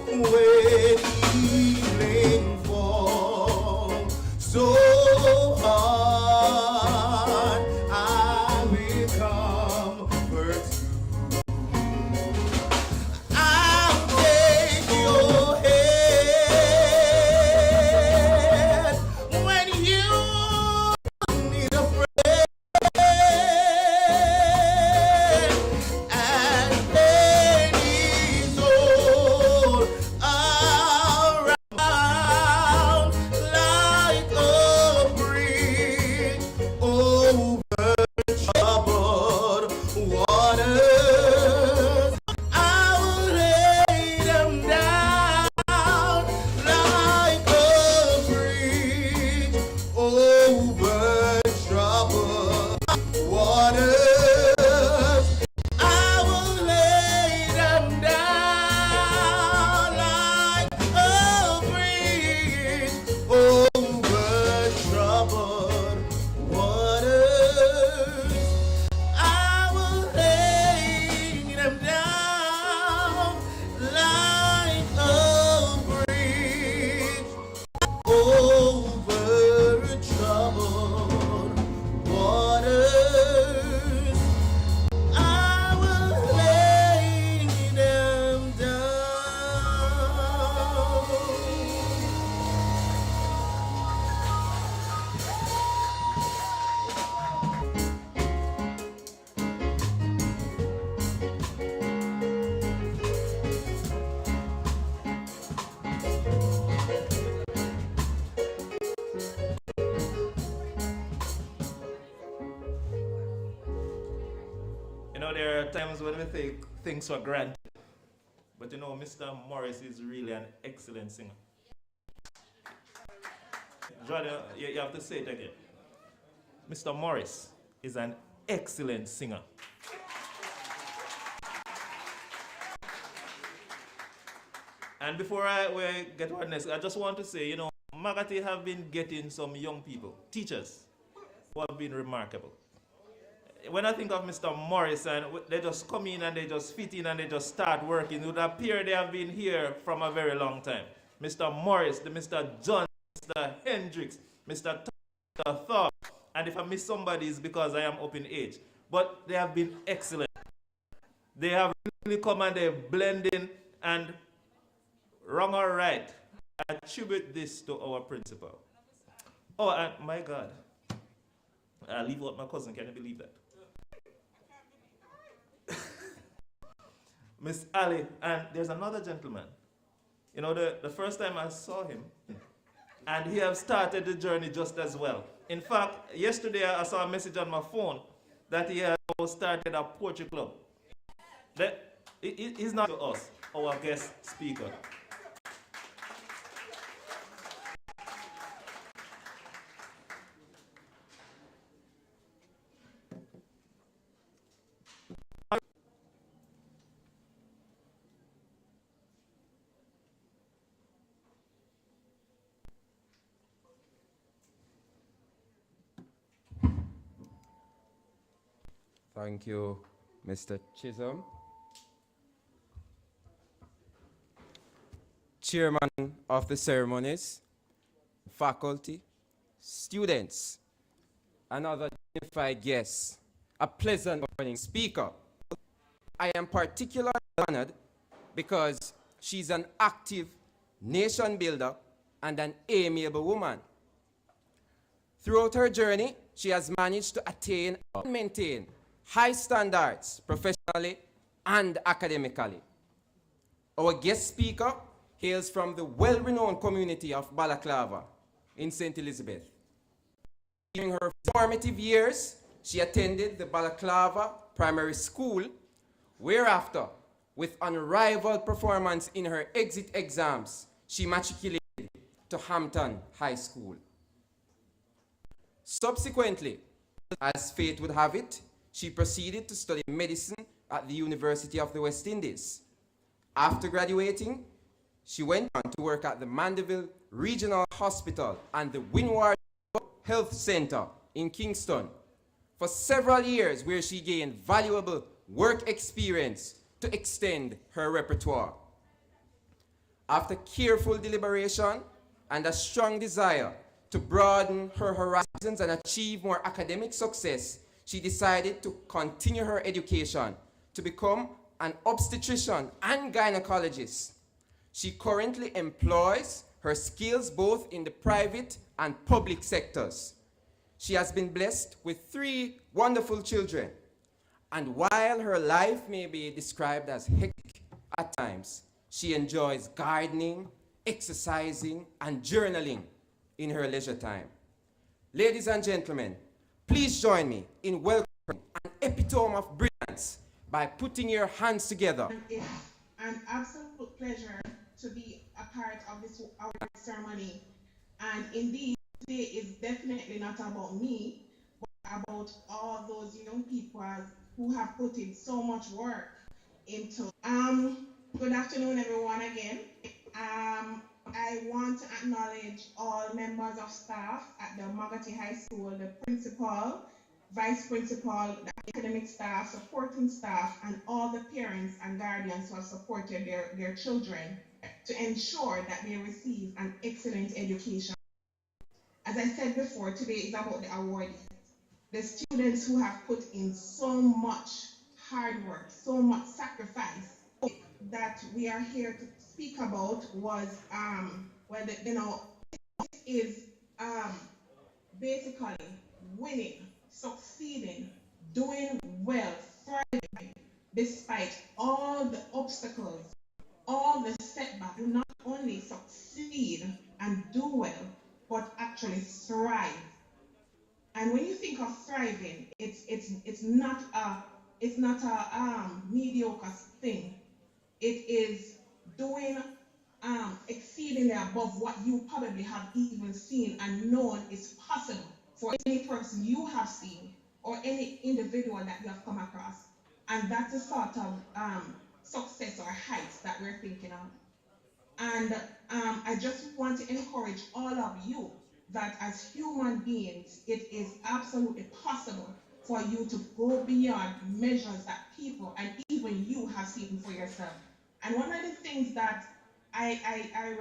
when evening falls so hard, I will comfort you. I'll take your hand when you need a friend, and pain is all around like a bridge over troubled waters. I will lay them down like a bridge over troubled waters. I will lay them down like a bridge over troubled waters. I will lay them down like a bridge over troubled waters. I will lay them down. You know, there are times when we take things for granted. But you know, Mr. Morris is really an excellent singer. Jordan, you have to say it again. Mr. Morris is an excellent singer. And before we get to our next, I just want to say, you know, Maggotty have been getting some young people, teachers, who have been remarkable. When I think of Mr. Morris, and they just come in and they just fit in and they just start working, it would appear they have been here from a very long time. Mr. Morris, the Mr. John, Mr. Hendricks, Mr. Thorpe, and if I miss somebody, it's because I am up in age. But they have been excellent. They have really come and they blend in, and wrong or right, I attribute this to our principal. Oh, and my God. I leave out my cousin, can you believe that? Miss Ali, and there's another gentleman. You know, the first time I saw him, and he have started the journey just as well. In fact, yesterday I saw a message on my phone that he has started a poetry club. He's not to us, our guest speaker. Thank you, Mr. Chisholm. Chairman of the ceremonies, faculty, students, and other dignified guests, a pleasant morning speaker. I am particularly honored because she's an active nation builder and an amiable woman. Throughout her journey, she has managed to attain and maintain high standards professionally and academically. Our guest speaker hails from the well-renowned community of Balaclava in St. Elizabeth. During her formative years, she attended the Balaclava Primary School, whereafter, with unrivaled performance in her exit exams, she matriculated to Hampton High School. Subsequently, as fate would have it, she proceeded to study medicine at the University of the West Indies. After graduating, she went on to work at the Mandeville Regional Hospital and the Windward Health Center in Kingston for several years, where she gained valuable work experience to extend her repertoire. After careful deliberation and a strong desire to broaden her horizons and achieve more academic success, she decided to continue her education to become an obstetrician and gynecologist. She currently employs her skills both in the private and public sectors. She has been blessed with 3 wonderful children. And while her life may be described as hectic at times, she enjoys gardening, exercising, and journaling in her leisure time. Ladies and gentlemen, please join me in welcoming an epitome of brilliance by putting your hands together. It's an absolute pleasure to be a part of this award ceremony. And indeed, today is definitely not about me, but about all those young people who have put in so much work into. Good afternoon, everyone, again. I want to acknowledge all members of staff at the Maggotty High School, the principal, vice principal, the academic staff, supporting staff, and all the parents and guardians who have supported their children to ensure that they receive an excellent education. As I said before, today is about the awardees, the students who have put in so much hard work, so much sacrifice. That we are here to speak about was, this is basically winning, succeeding, doing well, thriving, despite all the obstacles, all the setbacks. Do not only succeed and do well, but actually thrive. And when you think of thriving, it's not a mediocre thing. It is doing exceedingly above what you probably have even seen and known is possible for any person you have seen or any individual that you have come across. And that's the sort of success or heights that we're thinking of. And I just want to encourage all of you that as human beings, it is absolutely possible for you to go beyond measures that people and even you have seen for yourself. And one of the things that I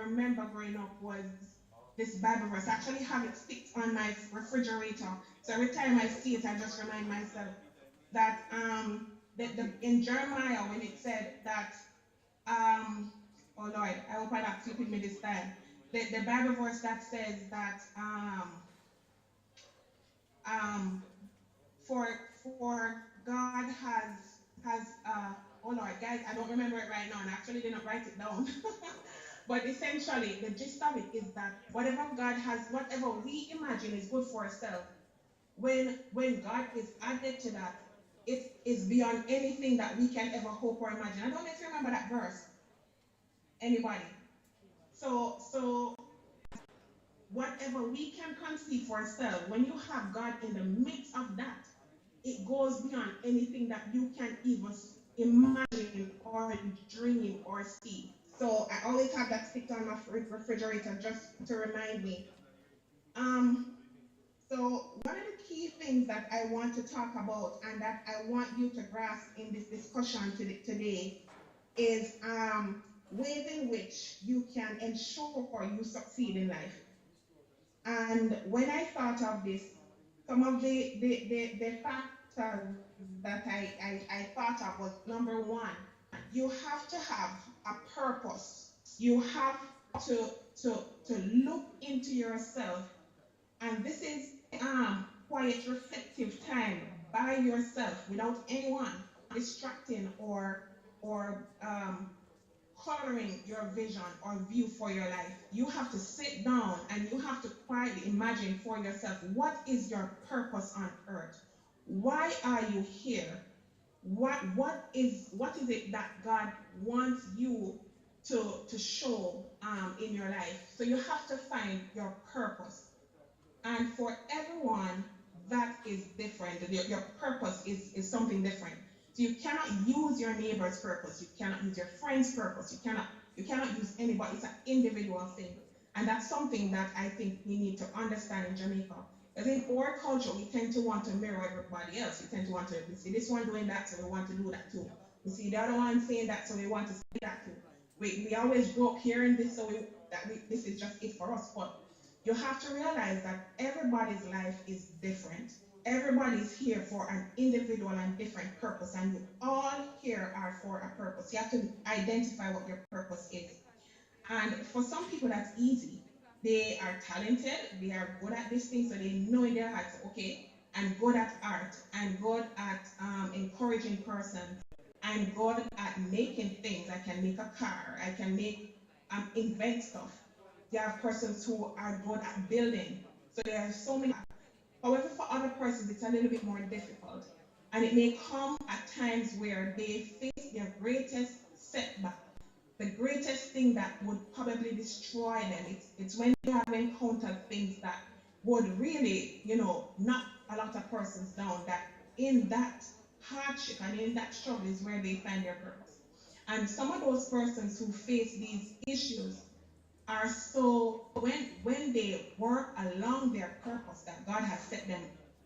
remember growing up was this Bible verse. I actually have it sticked on my refrigerator. So every time I see it, I just remind myself that in Jeremiah, when it said that, oh Lord, I hope I'm not slipping me this time. The Bible verse that says that for God has oh Lord, guys, I don't remember it right now, and I actually didn't write it down. But essentially, the gist of it is that whatever God has, whatever we imagine is good for ourselves, when God is added to that, it is beyond anything that we can ever hope or imagine. I don't know if you remember that verse. Anybody? So whatever we can conceive for ourselves, when you have God in the midst of that, it goes beyond anything that you can even imagine or dream or see. So I always have that sticked on my refrigerator just to remind me. So one of the key things that I want to talk about and that I want you to grasp in this discussion today is ways in which you can ensure you succeed in life. And when I thought of this, some of the factors that I thought of was, number one, you have to have a purpose. You have to look into yourself, and this is quiet, reflective time by yourself without anyone distracting or coloring your vision or view for your life. You have to sit down and you have to quietly imagine for yourself, what is your purpose on earth? Why are you here? What is it that God wants you to show in your life? So you have to find your purpose. And for everyone, that is different. Your purpose is something different. So you cannot use your neighbor's purpose. You cannot use your friend's purpose. You cannot use anybody. It's an individual thing. And that's something that I think we need to understand in Jamaica. Because in our culture, we tend to want to mirror everybody else. We tend to want to, we see this one doing that, so we want to do that too. We see the other one saying that, so we want to say that too. We always grow up hearing this, so this is just it for us. But you have to realize that everybody's life is different. Everybody's here for an individual and different purpose, and you all here are for a purpose. You have to identify what your purpose is. And for some people, that's easy. They are talented, they are good at this thing, so they know in their hearts, okay, I'm good at art, I'm good at encouraging persons, I'm good at making things. I can make a car, I can make, invent stuff. There are persons who are good at building. So there are so many. However, for other persons, it's a little bit more difficult. And it may come at times where they face their greatest setback, the greatest thing that would probably destroy them. It's when they have encountered things that would really, knock a lot of persons down, that in that hardship and in that struggle is where they find their purpose. And some of those persons who face these issues are so, when they work along their purpose that God has set them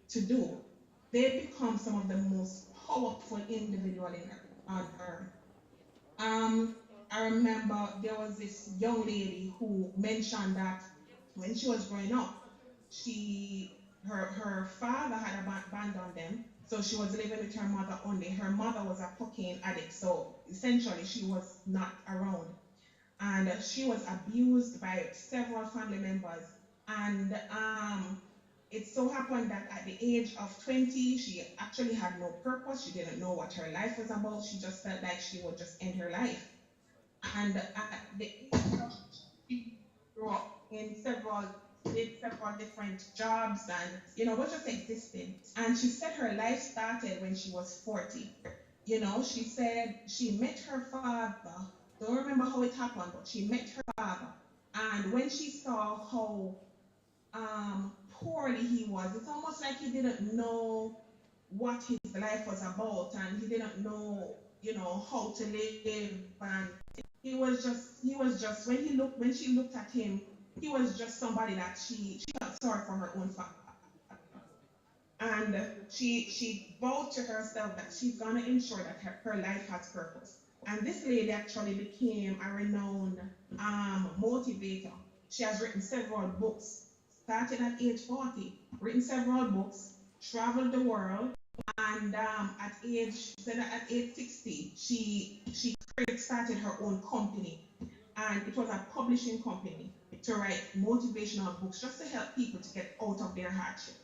to do, they become some of the most powerful individuals on earth. I remember there was this young lady who mentioned that when she was growing up, her father had abandoned them, so she was living with her mother only. Her mother was a cocaine addict, so essentially she was not around. And she was abused by several family members. And it so happened that at the age of 20, she actually had no purpose. She didn't know what her life was about. She just felt like she would just end her life. And at the age of, she grew up in several different jobs and, was just existing. And she said her life started when she was 40. She said she met her father. Don't remember how it happened, but she met her father. And when she saw how poorly he was, it's almost like he didn't know what his life was about, and he didn't know, how to live. And he was just when she looked at him, he was just somebody that she felt sorry for her own father. And she vowed to herself that she's gonna ensure that her life has purpose. And this lady actually became a renowned motivator. She has written several books, started at age 40, written several books, traveled the world, and at age 60, she started her own company. And it was a publishing company to write motivational books just to help people to get out of their hardship.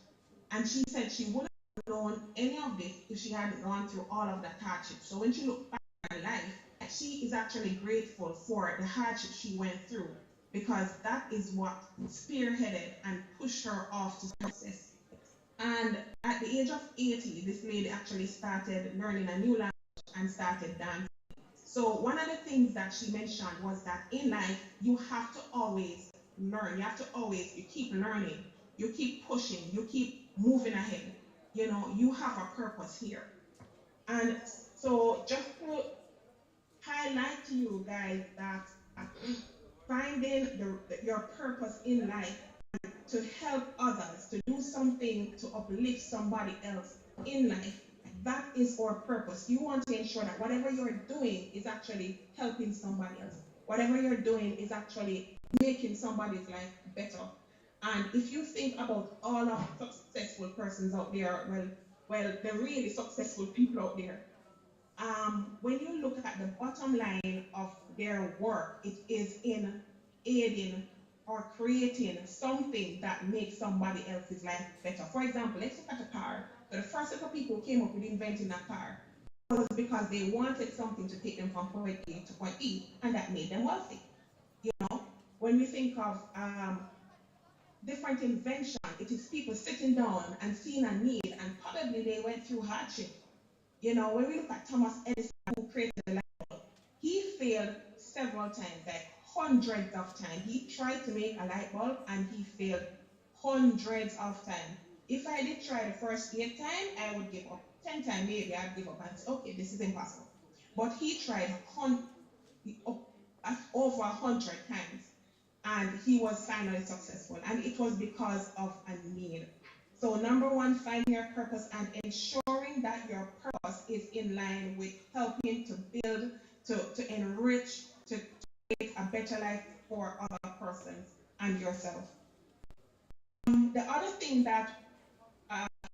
And she said she wouldn't have known any of this if she hadn't gone through all of that hardship. So when she looked back at her life, she is actually grateful for the hardship she went through because that is what spearheaded and pushed her off to success. And at the age of 80, this lady actually started learning a new language and started dancing. So one of the things that she mentioned was that in life, you have to always learn. You have to always, you keep learning, you keep pushing, you keep moving ahead. You know, you have a purpose here. And so just to highlight to you guys that finding your purpose in life to help others, to do something to uplift somebody else in life, that is our purpose. You want to ensure that whatever you're doing is actually helping somebody else. Whatever you're doing is actually making somebody's life better. And if you think about all of the successful persons out there, well, the really successful people out there, when you look at the bottom line of their work, it is in aiding or creating something that makes somebody else's life better. For example, let's look at a car. So the first set of people who came up with inventing a car was because they wanted something to take them from point A to point B, and that made them wealthy. You know, when we think of different invention, it is people sitting down and seeing a need, and probably they went through hardship. You know, when we look at Thomas Edison, who created the light bulb, he failed several times, like hundreds of times. He tried to make a light bulb and he failed hundreds of times. If I did try the first 8 times, I would give up. 10 times maybe I'd give up and say, okay, this is impossible. But he tried over 100 times and he was finally successful. And it was because of a need. So number one, finding your purpose and ensuring that your purpose is in line with helping to build, to enrich, to create a better life for other persons and yourself. The other thing that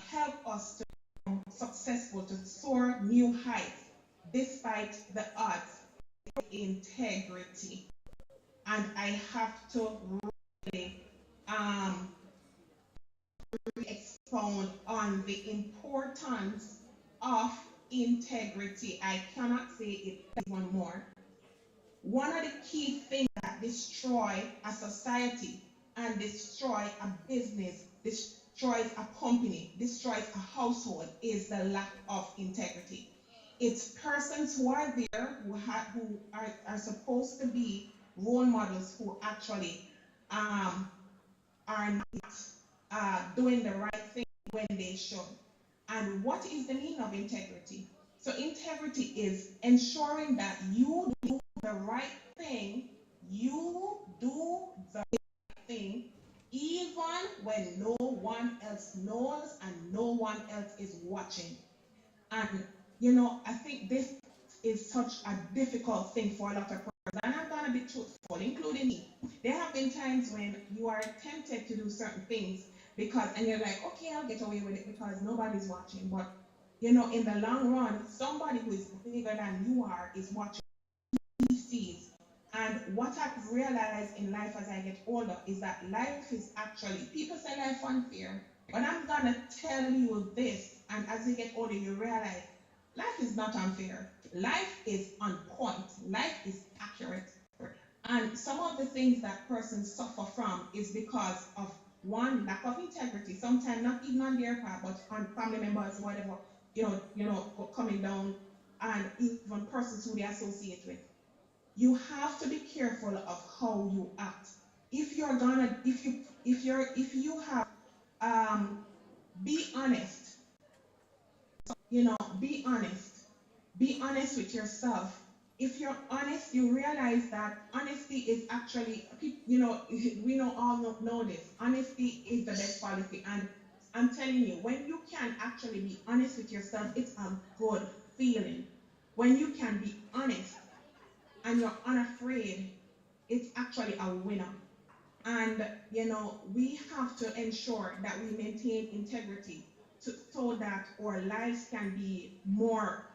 help us to become successful, to soar new heights despite the odds, is integrity. And I have to really expound on the importance of integrity. I cannot say it even more. One of the key things that destroy a society and destroy a business, destroys a company, destroys a household is the lack of integrity. It's persons who are there who are supposed to be role models who actually are not doing the right thing when they should. And what is the meaning of integrity? So integrity is ensuring that you do the right thing, even when no one else knows and no one else is watching. And you know, I think this is such a difficult thing for a lot of persons. And I'm gonna be truthful, including me. There have been times when you are tempted to do certain things and you're like, okay, I'll get away with it because nobody's watching. But you know, in the long run, somebody who is bigger than you are is watching. He sees. And what I've realized in life as I get older is that life is actually, people say life unfair, but I'm gonna tell you this, and as you get older, you realize life is not unfair. Life is on point. Life is accurate. And some of the things that persons suffer from is because of one, lack of integrity, sometimes not even on their part, but on family members, whatever, you know, coming down, and even persons who they associate with. You have to be careful of how you act. If you have, be honest. You know, be honest. Be honest with yourself. If you're honest, you realize that honesty is actually, you know, we all know this. Honesty is the best policy. And I'm telling you, when you can actually be honest with yourself, it's a good feeling. When you can be honest and you're unafraid, it's actually a winner. And, you know, we have to ensure that we maintain integrity so that our lives can be more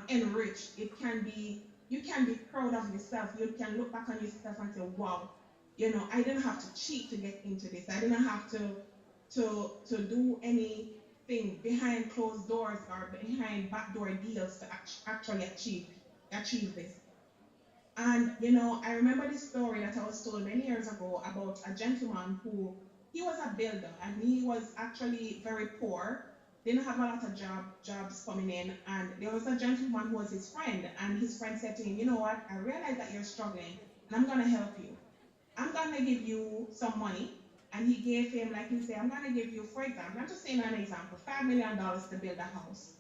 enriched. It can be, you can be proud of yourself. You can look back on yourself and say, wow, you know, I didn't have to cheat to get into this. I didn't have to do anything behind closed doors or behind backdoor deals to actually achieve this. And you know, I remember this story that I was told many years ago about a gentleman who he was a builder and he was actually very poor, didn't have a lot of jobs coming in, and there was a gentleman who was his friend, and his friend said to him, you know what, I realize that you're struggling and I'm gonna help you. I'm gonna give you some money. And he gave him, like he said, I'm gonna give you, for example, I'm just saying an example, $5 million to build a house.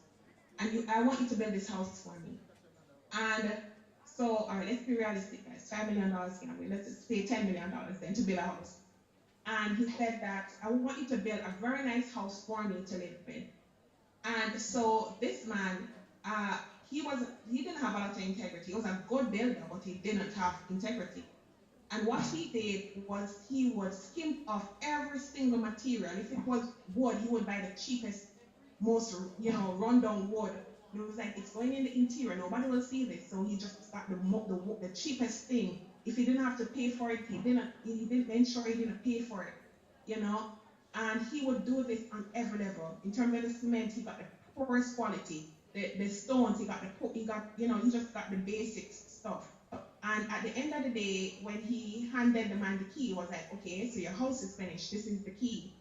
And I want you to build this house for me. And so, all right, let's be realistic, guys. $5 million can be, let's just say $10 million then to build a house. And he said that I want you to build a very nice house for me to live in. And so this man, he didn't have a lot of integrity. He was a good builder, but he didn't have integrity. And what he did was he would skim off every single material. If it was wood, he would buy the cheapest, most rundown wood. It was like, it's going in the interior. Nobody will see this. So he just got the cheapest thing. If he didn't have to pay for it, he didn't ensure he didn't pay for it, And he would do this on every level. In terms of the cement, he got the poorest quality. The stones, he just got the basic stuff. And at the end of the day, when he handed the man the key, he was like, okay, so your house is finished. This is the key.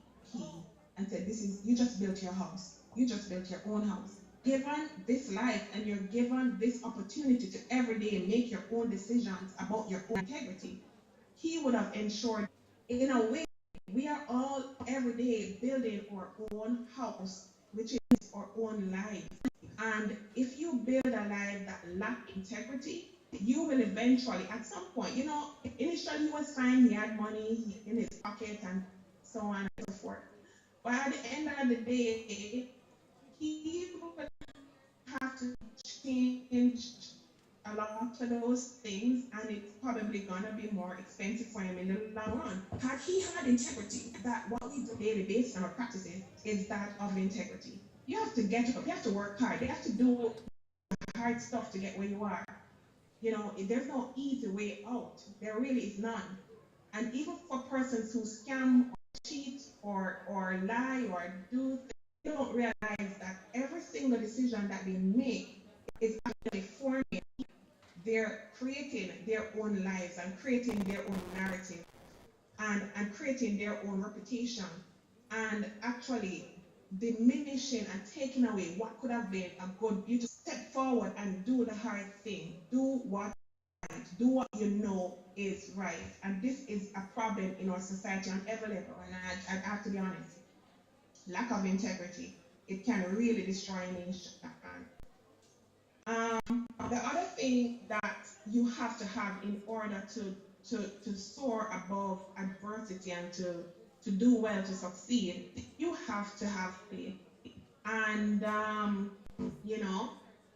And said, you just built your house. You just built your own house. Given this life and you're given this opportunity to every day make your own decisions about your own integrity, he would have ensured, in a way, we are all every day building our own house, which is our own life. And if you build a life that lacks integrity, you will eventually, at some point, initially he was fine, he had money in his pocket and so on and so forth. But at the end of the day, he would have to change a lot of those things, and it's probably gonna be more expensive for him in the long run. Had he had integrity, that what we do daily based on our practices is that of integrity. You have to get up, you have to work hard, you have to do hard stuff to get where you are. There's no easy way out. There really is none. And even for persons who scam or cheat or lie or do things, they don't realize that every single decision that they make is actually forming. They're creating their own lives and creating their own narrative and creating their own reputation and actually diminishing and taking away what could have been a good. You just step forward and do the hard thing. Do what you know is right. And this is a problem in our society on every level. And I have to be honest, lack of integrity, it can really destroy a nation. The other thing that you have to have in order to soar above adversity and to do well, to succeed, you have to have faith. And,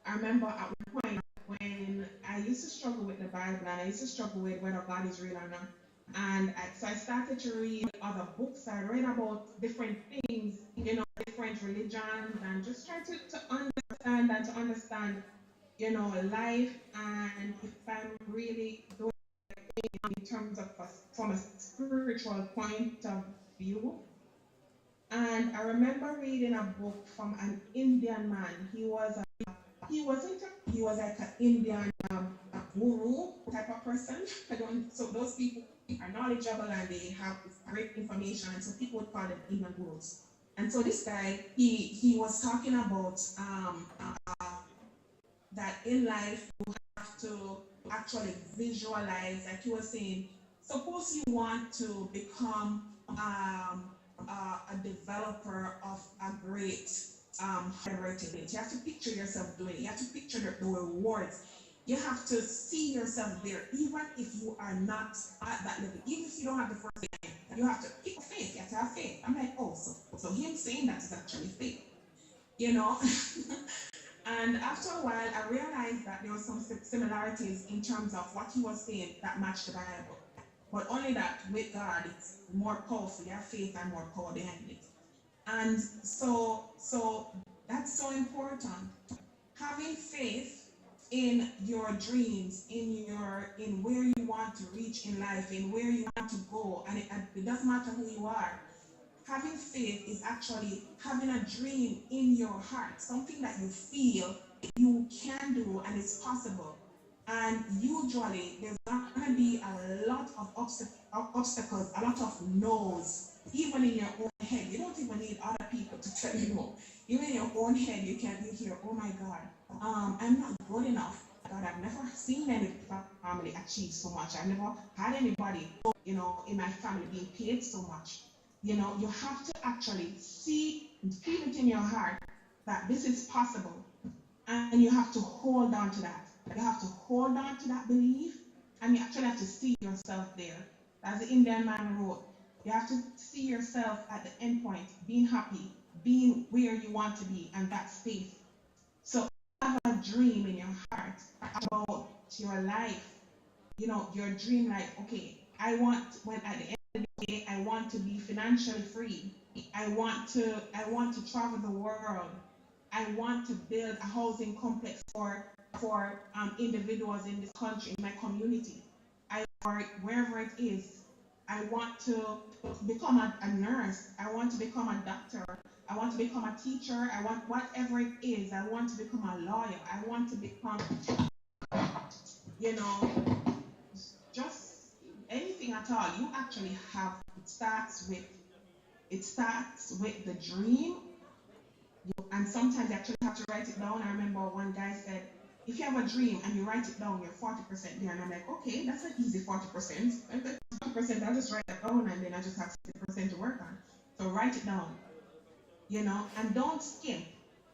I remember at one point when I used to struggle with the Bible and I used to struggle with whether God is real or not. And so I started to read other books. I read about different things, different religions, and just try to understand life, and if I'm really doing it in terms of from a spiritual point of view. And I remember reading a book from an Indian man. He was like an Indian guru type of person. So those people are knowledgeable and they have great information, and so people would call them Indian gurus. And so this guy, he was talking about that in life you have to actually visualize, like you were saying. Suppose you want to become a developer of a great handwriting. You have to picture yourself doing it. You have to picture the rewards. You have to see yourself there, even if you are not at that level, even if you don't have the first thing. You have to pick faith. You have to have faith. I'm like, oh, so him saying that is actually faith, And after a while, I realized that there were some similarities in terms of what he was saying that matched the Bible. But only that with God, it's more powerful. You have faith and more power behind it. And so that's so important. Having faith in your dreams, in where you want to reach in life, in where you want to go, and it doesn't matter who you are. Having faith is actually having a dream in your heart, something that you feel you can do and it's possible. And usually there's not going to be a lot of obstacles, a lot of no's, even in your own head. You don't even need other people to tell you no. Even in your own head, you hear, oh my God, I'm not good enough. God, I've never seen any family achieve so much. I've never had anybody, in my family being paid so much. You have to actually feel it in your heart that this is possible. And you have to hold on to that. You have to hold on to that belief, and you actually have to see yourself there. As the Indian man wrote, you have to see yourself at the end point, being happy, being where you want to be, and that's faith. So have a dream in your heart about your life. Your dream life. Okay, at the end of the day, I want to be financially free. I want to travel the world. I want to build a housing complex for individuals in this country, in my community. Or wherever it is. I want to become a nurse. I want to become a doctor. I want to become a teacher. I want whatever it is. I want to become a lawyer. I want to become, just anything at all. You actually have, it starts with the dream. And sometimes you actually have to write it down. I remember one guy said, if you have a dream and you write it down, you're 40% there. And I'm like, okay, that's an easy 40%. 40%, I'll just write it down and then I just have 60% to work on. So write it down, and don't skimp.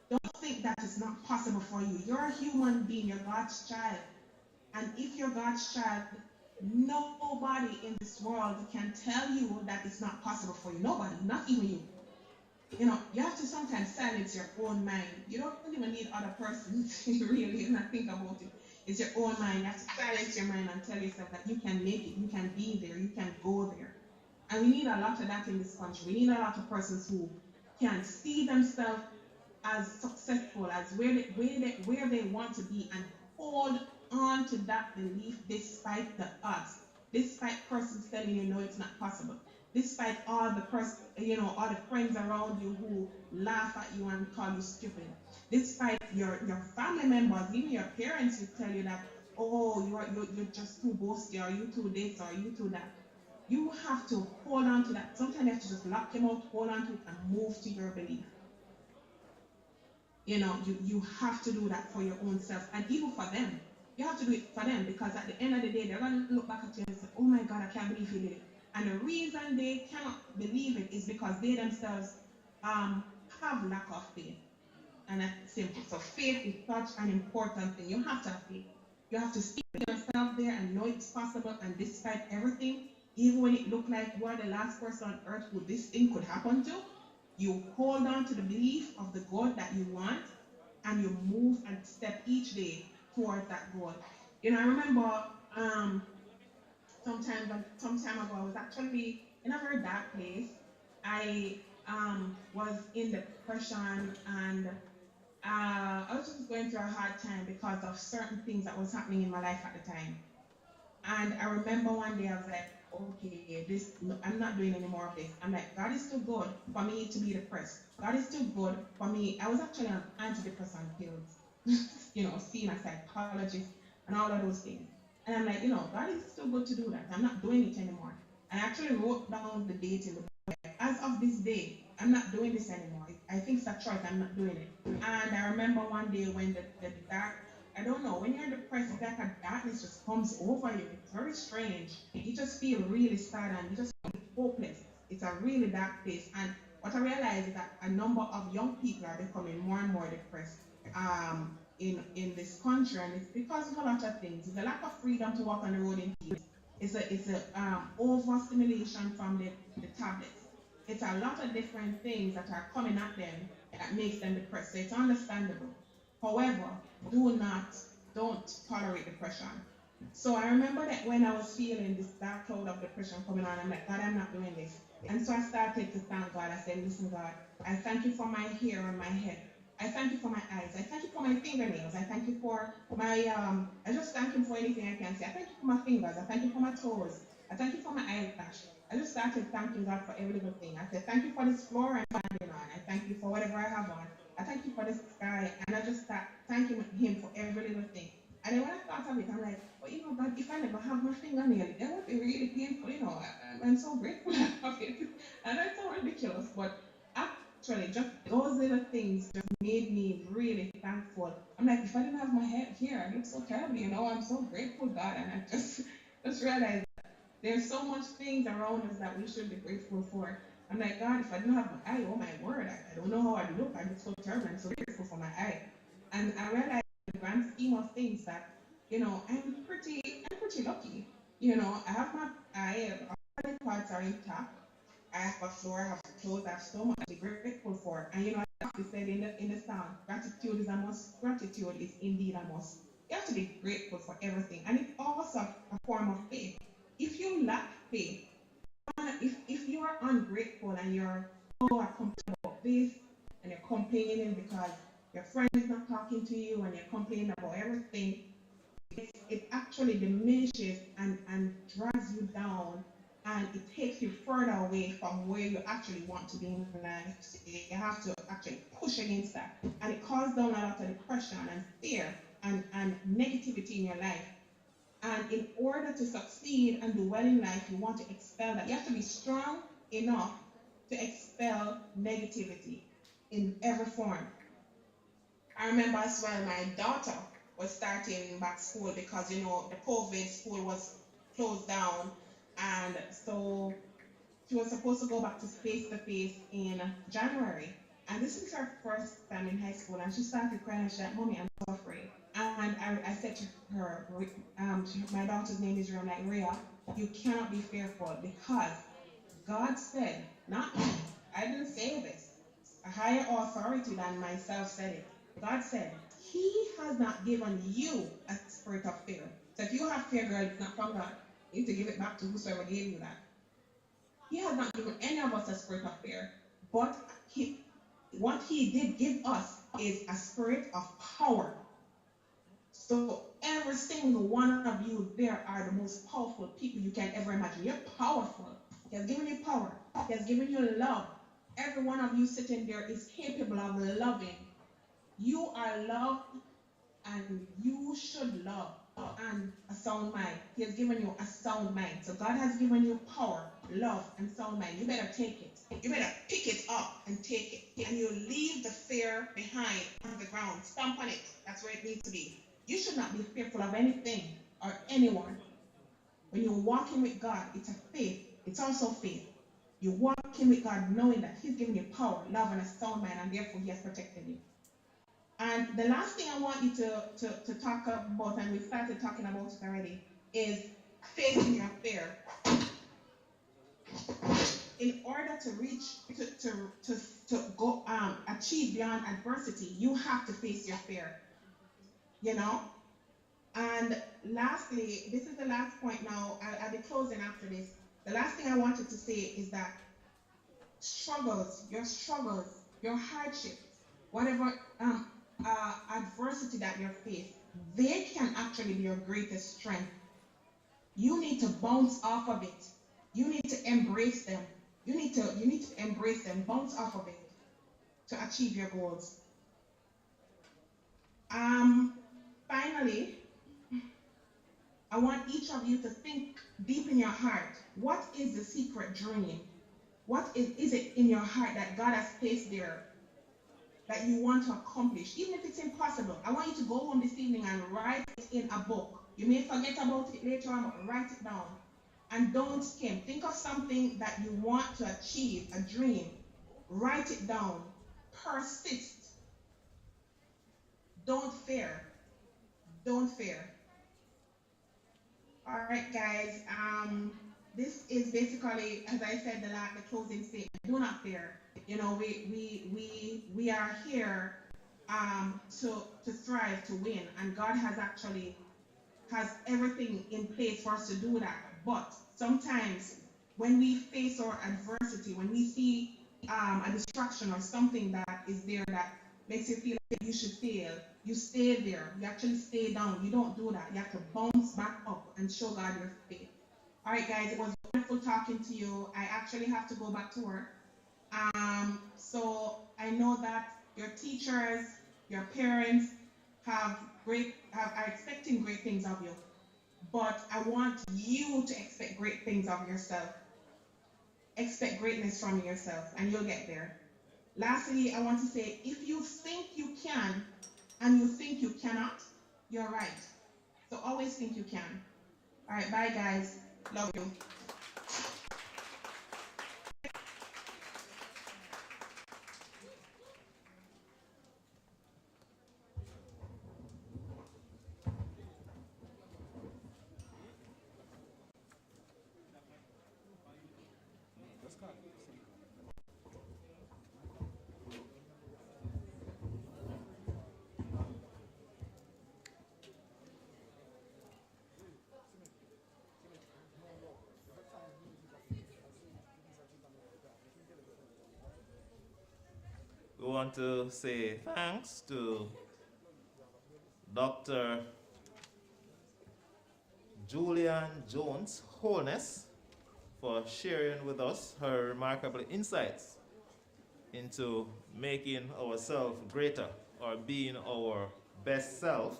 Don't think that it's not possible for you. You're a human being, you're God's child. And if you're God's child, nobody in this world can tell you that it's not possible for you. Nobody, not even you. You have to sometimes silence your own mind. You don't even need other persons to really not think about it. It's your own mind. You have to silence your mind and tell yourself that you can make it, you can be there, you can go there. And we need a lot of that in this country. We need a lot of persons who can see themselves as successful, as where they want to be, and hold on to that belief despite the odds, despite persons telling you no, it's not possible. Despite all the all the friends around you who laugh at you and call you stupid. Despite your family members, even your parents, who tell you that, oh, you're just too boasty, or you too this, or you too that. You have to hold on to that. Sometimes you have to just lock them out, hold on to it, and move to your belief. You have to do that for your own self, and even for them. You have to do it for them, because at the end of the day, they're going to look back at you and say, oh my God, I can't believe you did it. And the reason they cannot believe it is because they themselves have lack of faith. And that's simple. So faith is such an important thing. You have to have faith. You have to see yourself there and know it's possible, and despite everything, even when it looked like you are the last person on earth who this thing could happen to, you hold on to the belief of the God that you want, and you move and step each day towards that goal. I remember some time ago, I was actually in a very dark place. I was in depression, and I was just going through a hard time because of certain things that was happening in my life at the time. And I remember one day I was like, okay, I'm not doing any more of this. I'm like, God is too good for me to be depressed. God is too good for me. I was actually on antidepressant pills, seeing a psychologist and all of those things. And I'm like, God is too good to do that. I'm not doing it anymore. And I actually wrote down the date in the book. As of this day, I'm not doing this anymore. I think it's a choice. I'm not doing it. And I remember one day when the dark, I don't know, when you're depressed, it's like a darkness just comes over you. It's very strange. You just feel really sad and you just feel hopeless. It's a really dark place. And what I realized is that a number of young people are becoming more and more depressed in this country, and it's because of a lot of things. It's a lack of freedom to walk on the road in peace. It's a overstimulation from the tablets. It's a lot of different things that are coming at them that makes them depressed. So it's understandable. However, don't tolerate depression. So I remember that when I was feeling this dark cloud of depression coming on, I'm like, God, I'm not doing this. And so I started to thank God. I said, listen, God, I thank you for my hair on my head. I thank you for my eyes. I thank you for my fingernails. I thank you for my, I just thank him for anything I can say. I thank you for my fingers. I thank you for my toes. I thank you for my eyelash. I just started thanking God for every little thing. I said, thank you for this floor I'm standing on. I thank you for whatever I have on. I thank you for the sky. And I just start thanking him for every little thing. And then when I thought of it, I'm like, but you know, God, if I never have my fingernail, that would be really painful, you know. I'm so grateful I have it. And that's so ridiculous. But actually, just those little things just made me really thankful. I'm like, if I didn't have my head here, I look so terrible, you know. I'm so grateful, God. And I just realized there's so much things around us that we should be grateful for. I'm like, God, if I didn't have my eye, oh my word, I don't know how I'd look. I look so terrible. I'm so grateful for my eye. And I realized the grand scheme of things that, you know, I'm pretty lucky. You know, I have my eye, all the parts are intact. I have a floor, I have clothes, I have so much to be grateful for. And you know, like you said in the song, gratitude is a must, gratitude is indeed a must. You have to be grateful for everything. And it's also a form of faith. If you lack faith, if you are ungrateful and you're so complaining about this and you're complaining because your friend is not talking to you and you're complaining about everything, it actually diminishes and drags you down, and it takes you further away from where you actually want to be in life. You have to actually push against that, and it causes down a lot of depression and fear and negativity in your life. And in order to succeed and do well in life, you want to expel that. You have to be strong enough to expel negativity in every form. I remember as well, my daughter was starting back school because, you know, the COVID school was closed down. And so she was supposed to go back to face in January. And this is her first time in high school. And she started crying and she said, Mommy, I'm so afraid. And I said to her, my daughter's name is Rhea, you cannot be fearful because God said, not me, I didn't say this. A higher authority than myself said it. God said, He has not given you a spirit of fear. So if you have fear, girl, it's not from God. You need to give it back to whosoever gave you that. He has not given any of us a spirit of fear, but what He did give us is a spirit of power. So every single one of you there are the most powerful people you can ever imagine. You're powerful. He has given you power. He has given you love. Every one of you sitting there is capable of loving. You are loved and you should love, and a sound mind. He has given you a sound mind. So God has given you power, love, and sound mind. You better take it. You better pick it up and take it. And you leave the fear behind on the ground. Stomp on it. That's where it needs to be. You should not be fearful of anything or anyone. When you're walking with God, it's a faith. It's also faith. You're walking with God knowing that He's given you power, love, and a sound mind, and therefore He has protected you. And the last thing I want you to talk about, and we started talking about it already, is facing your fear. In order to reach, to go achieve beyond adversity, you have to face your fear. You know? And lastly, this is the last point now, I'll be closing after this. The last thing I wanted to say is that struggles, your hardships, whatever adversity that you face, they can actually be your greatest strength. You need to bounce off of it. You need to embrace them. You need to embrace them, bounce off of it to achieve your goals. Finally, I want each of you to think deep in your heart. What is the secret dream? What is it in your heart that God has placed there that you want to accomplish? Even if it's impossible, I want you to go home this evening and write it in a book. You may forget about it later on, but write it down. And don't skim. Think of something that you want to achieve, a dream. Write it down. Persist. Don't fear. Don't fear. All right, guys. This is basically, as I said, the closing statement. Do not fear. You know, we are here to strive to win, and God has everything in place for us to do that. But sometimes when we face our adversity, when we see a distraction or something that is there that makes you feel like you should fail, you stay there. You actually stay down. You don't do that. You have to bounce back up and show God your faith. All right, guys, it was wonderful talking to you. I actually have to go back to work. So I know that your teachers, your parents, are expecting great things of you. But I want you to expect great things of yourself. Expect greatness from yourself, and you'll get there. Lastly, I want to say, if you think you can and you think you cannot, you're right. So always think you can. All right, bye guys. Love you. We want to say thanks to Dr. Julian Jones Holness for sharing with us her remarkable insights into making ourselves greater or being our best self.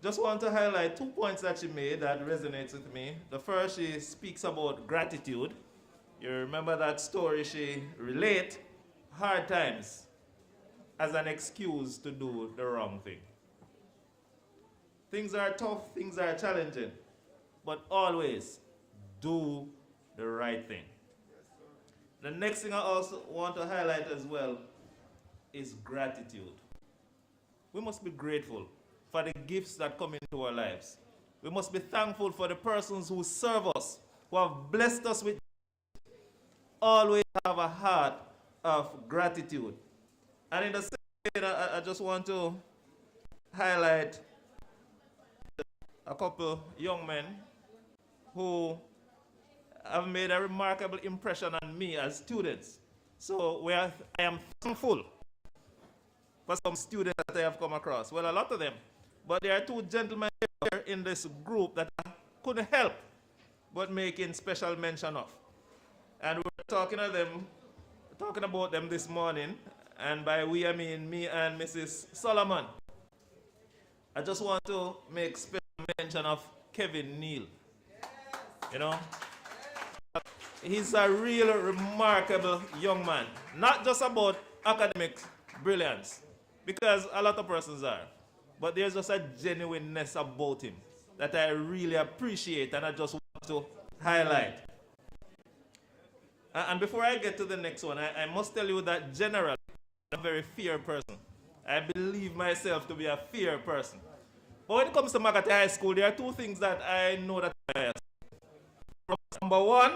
Just want to highlight 2 points that she made that resonates with me. The first, she speaks about gratitude. You remember that story she related hard times as an excuse to do the wrong thing. Things are tough, things are challenging, but always do the right thing. The next thing I also want to highlight as well is gratitude. We must be grateful for the gifts that come into our lives. We must be thankful for the persons who serve us, who have blessed us with. Always have a heart of gratitude. And in the same way, I just want to highlight a couple young men who have made a remarkable impression on me as students. So I am thankful for some students that I have come across. Well, a lot of them. But there are 2 gentlemen here in this group that I couldn't help but making special mention of. And we're talking about them this morning, and by we I mean me and Mrs. Solomon. I just want to make special mention of Kevin Neal. You know, he's a real remarkable young man. Not just about academic brilliance, because a lot of persons are, but there's just a genuineness about him that I really appreciate, and I just want to highlight. And before I get to the next one, I must tell you that generally, I'm a very fair person. I believe myself to be a fair person. But when it comes to Maggotty High School, there are 2 things that I know that I am. Number 1,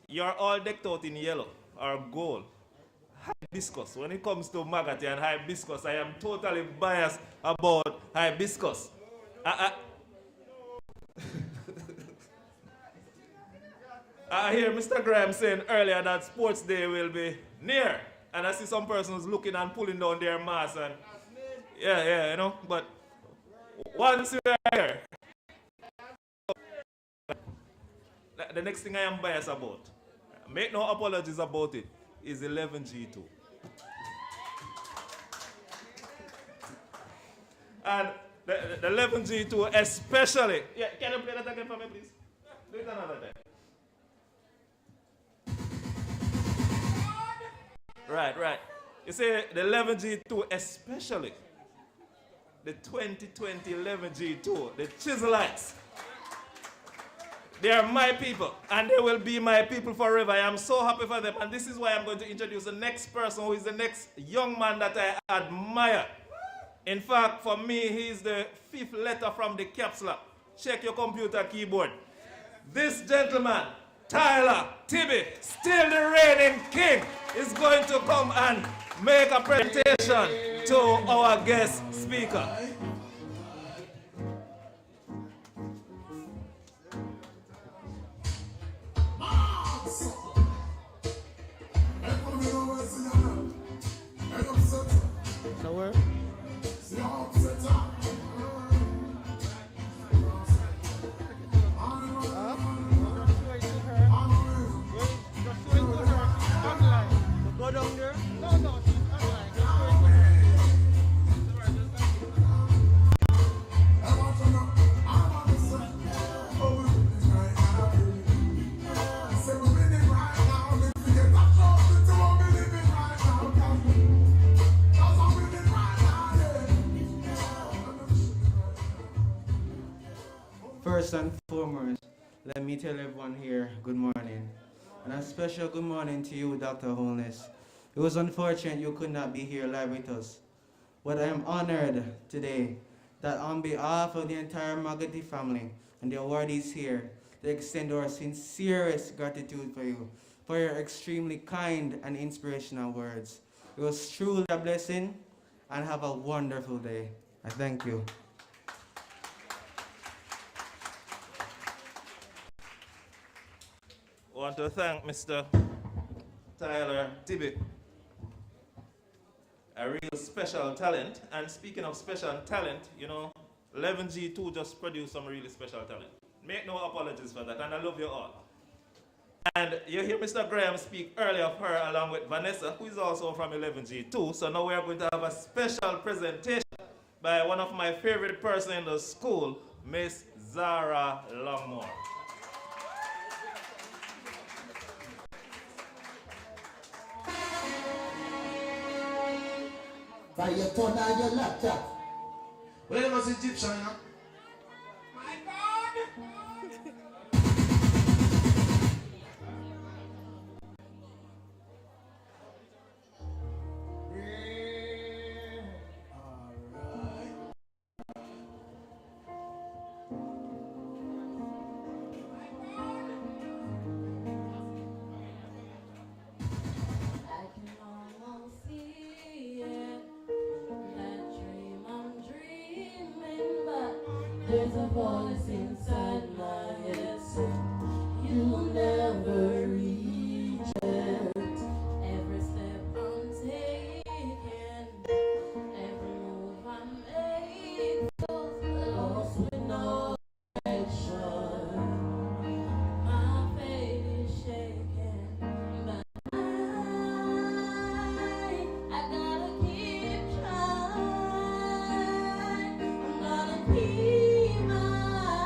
you're all decked out in yellow or gold. Hibiscus. When it comes to Maggotty and hibiscus, I am totally biased about hibiscus. I hear Mr. Graham saying earlier that sports day will be near. And I see some persons looking and pulling down their masks. And yeah, you know. But once we are here, the next thing I am biased about, make no apologies about it, is 11G2. And the 11G2 especially. Yeah, can you play that again for me, please? Do it another time. Right. You say the 11G2 especially. The 2020 11G2, the Chiselites. They are my people, and they will be my people forever. I am so happy for them, and this is why I'm going to introduce the next person who is the next young man that I admire. In fact, for me, he is the 5th letter from the caps lock. Check your computer keyboard. This gentleman, Tyler Tibby, still the reigning king, is going to come and make a presentation to our guest speaker. Go down there? No, she's online. First and foremost, let me tell everyone here good morning. And a special good morning to you, Dr. Holness. It was unfortunate you could not be here live with us. But I am honored today that on behalf of the entire Maggotty family and the awardees here, to extend our sincerest gratitude for your extremely kind and inspirational words. It was truly a blessing, and have a wonderful day. I thank you. I want to thank Mr. Tyler Tibbet, a real special talent. And speaking of special talent, you know, 11G2 just produced some really special talent. Make no apologies for that, and I love you all. And you hear Mr. Graham speak earlier of her along with Vanessa, who is also from 11G2. So now we are going to have a special presentation by one of my favorite persons in the school, Miss Zara Longmore. By your phone or your laptop. Well, it was Egyptian, you know? My God! There's a voice inside my head saying you'll never reach it. Every step I'm taking, every move I make, feels lost with no direction. My faith is shaking, but I gotta keep trying. I'm gonna keep my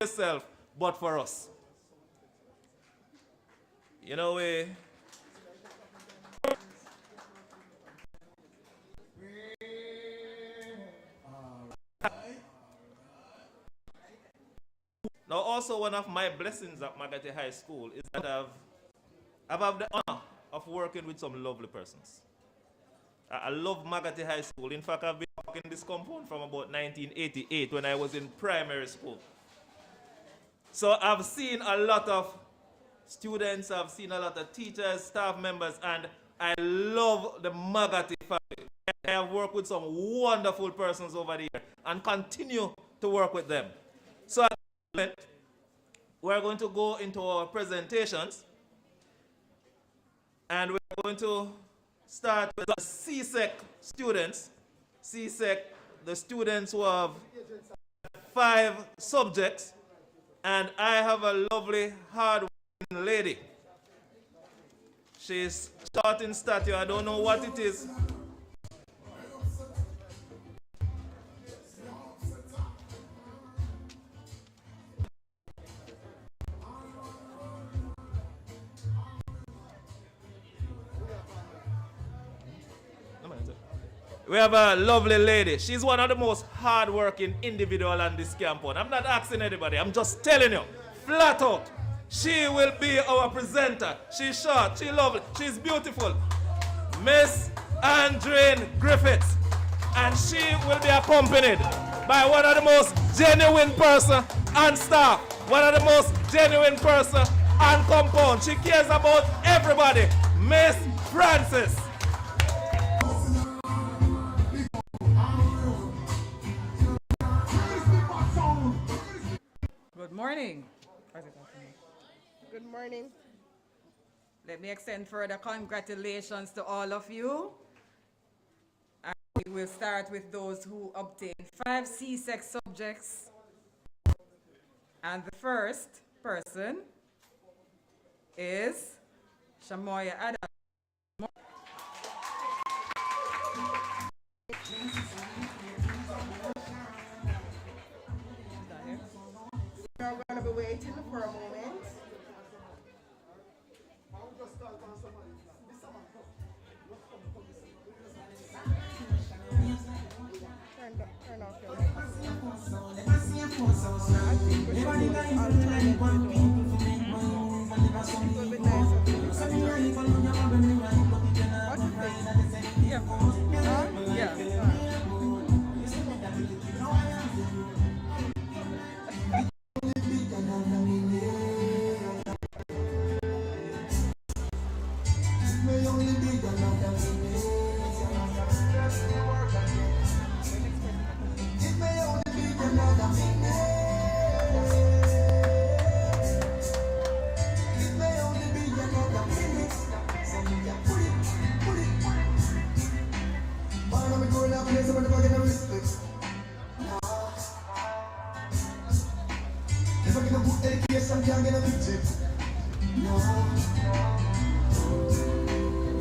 yourself, but for us. You know, now also one of my blessings at Maggotty High School is that I've had the honor of working with some lovely persons. I love Maggotty High School. In fact, I've been working in this compound from about 1988 when I was in primary school. So I've seen a lot of students, I've seen a lot of teachers, staff members, and I love the Maggotty family. I have worked with some wonderful persons over the years and continue to work with them. So at the moment, we're going to go into our presentations, and we're going to start with the CSEC students. CSEC, the students who have 5 subjects, and I have a lovely, hard-working lady. She's short in stature. I don't know what it is. We have a lovely lady. She's one of the most hard-working individuals on this campus. I'm not asking anybody. I'm just telling you, flat out. She will be our presenter. She's short. She's lovely. She's beautiful. Miss Andrine Griffiths. And she will be accompanied by one of the most genuine person on staff. One of the most genuine person on compound. She cares about everybody. Miss Francis. Good morning. Good morning. Let me extend further congratulations to all of you. And we will start with those who obtained 5 CSEC subjects. And the first person is Shamoya Adams. We're going to be waiting for a moment. Turn off your lights. I think we should do this alternative. It would be nice if we could turn it. What do you think? Yeah. Yeah.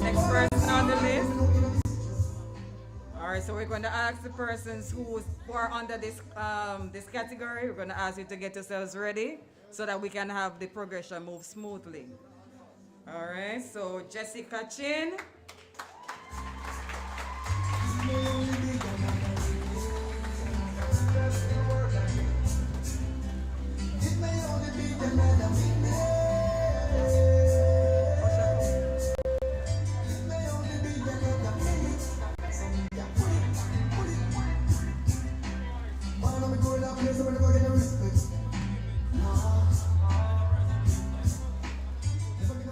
Next person on the list. All right, so we're going to ask the persons who are under this this category. We're going to ask you to get yourselves ready so that we can have the progression move smoothly. All right, so Jessica Chin.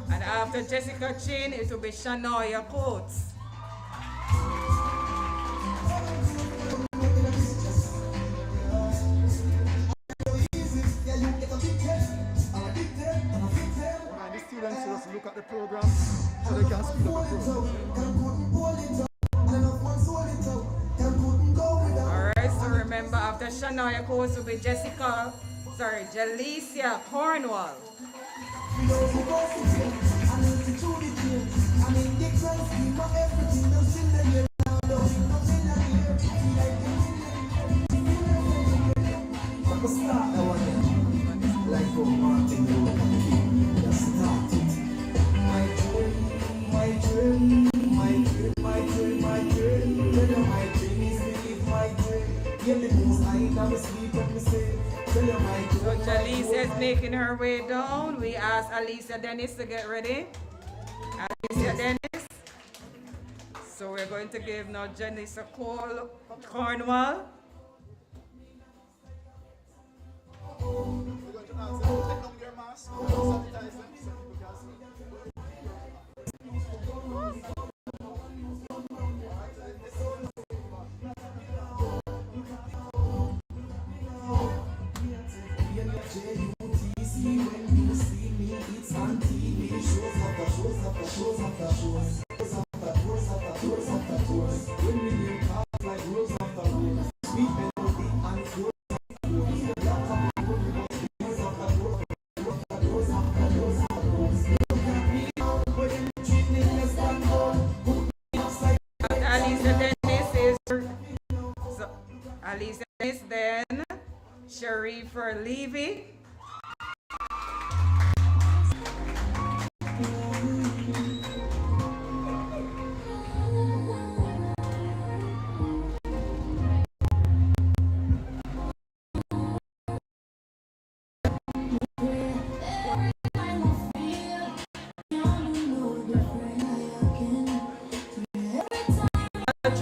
And after Jessica Chin, it will be Shanoya Coates. The students just look at the program so they can speed up the program. Alright, so remember after Shanoya Coates will be Jalicia Cornwall. So Jaleesa is making her way down. We ask Alicia Dennis to get ready. Alicia Dennis. So we're going to give now Janice a call, Cornwall. Alicia Dennis, then Sharif for Levy.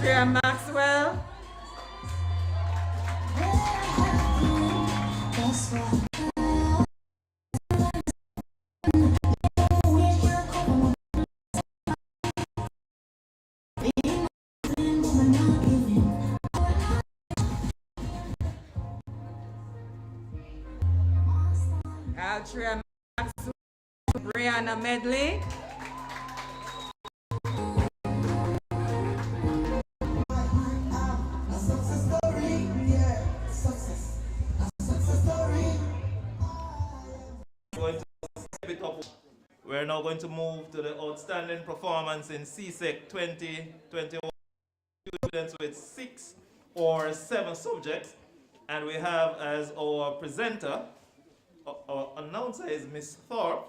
Tria Maxwell. Altria Maxwell, Brianna Medley. We're now going to move to the outstanding performance in CSEC 2021 students with 6 or 7 subjects. And we have as our presenter, our announcer is Miss Thorpe,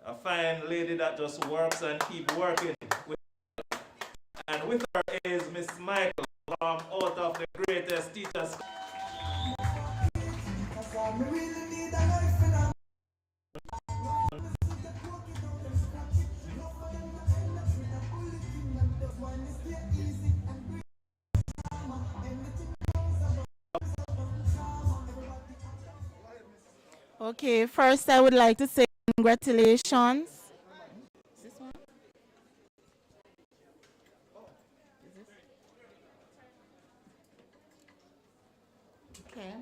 a fine lady that just works and keeps working. And with her is Miss Michael, out of the greatest teachers. Okay, first I would like to say congratulations. Is this one? Okay.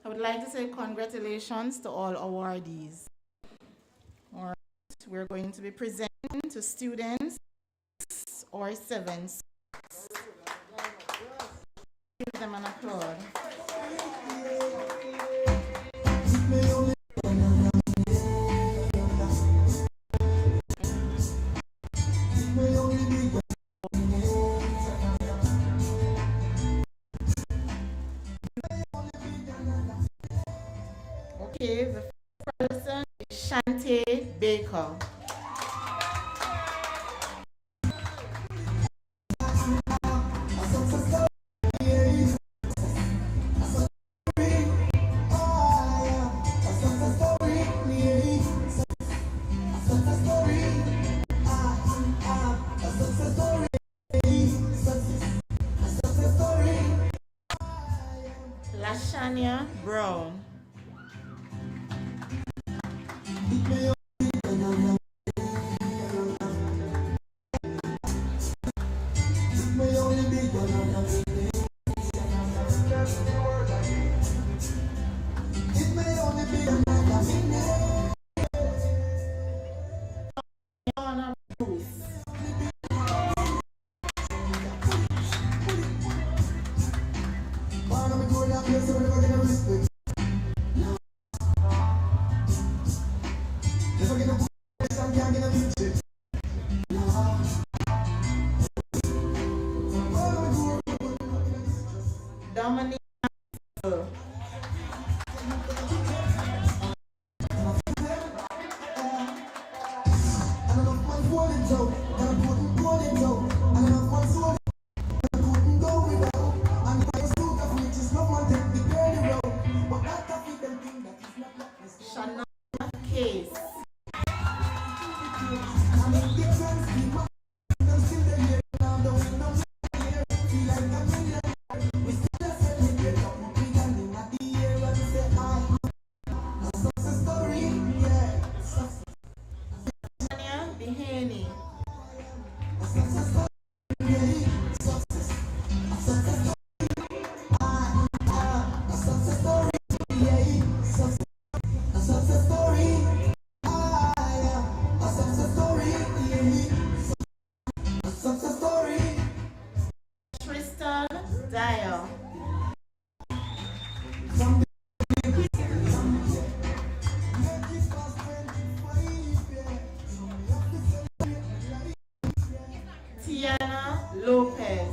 I would like to say congratulations to all awardees. All right. We're going to be presenting to students 6 or 7. Give them an applause. Okay, the first person is Shante Baker. Lashania Brown. Dominic. Tiana Lopez.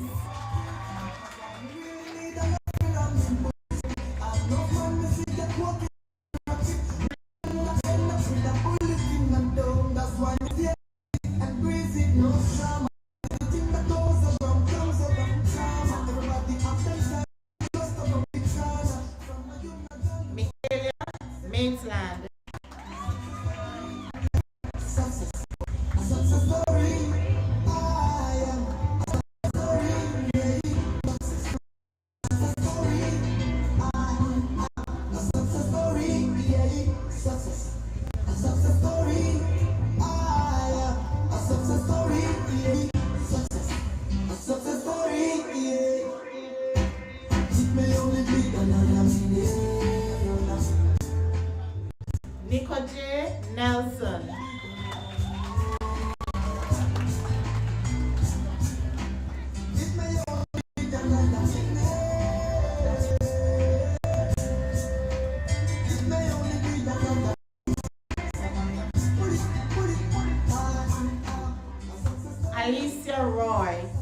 Maitland. Nico J. Nelson. Alicia Roy.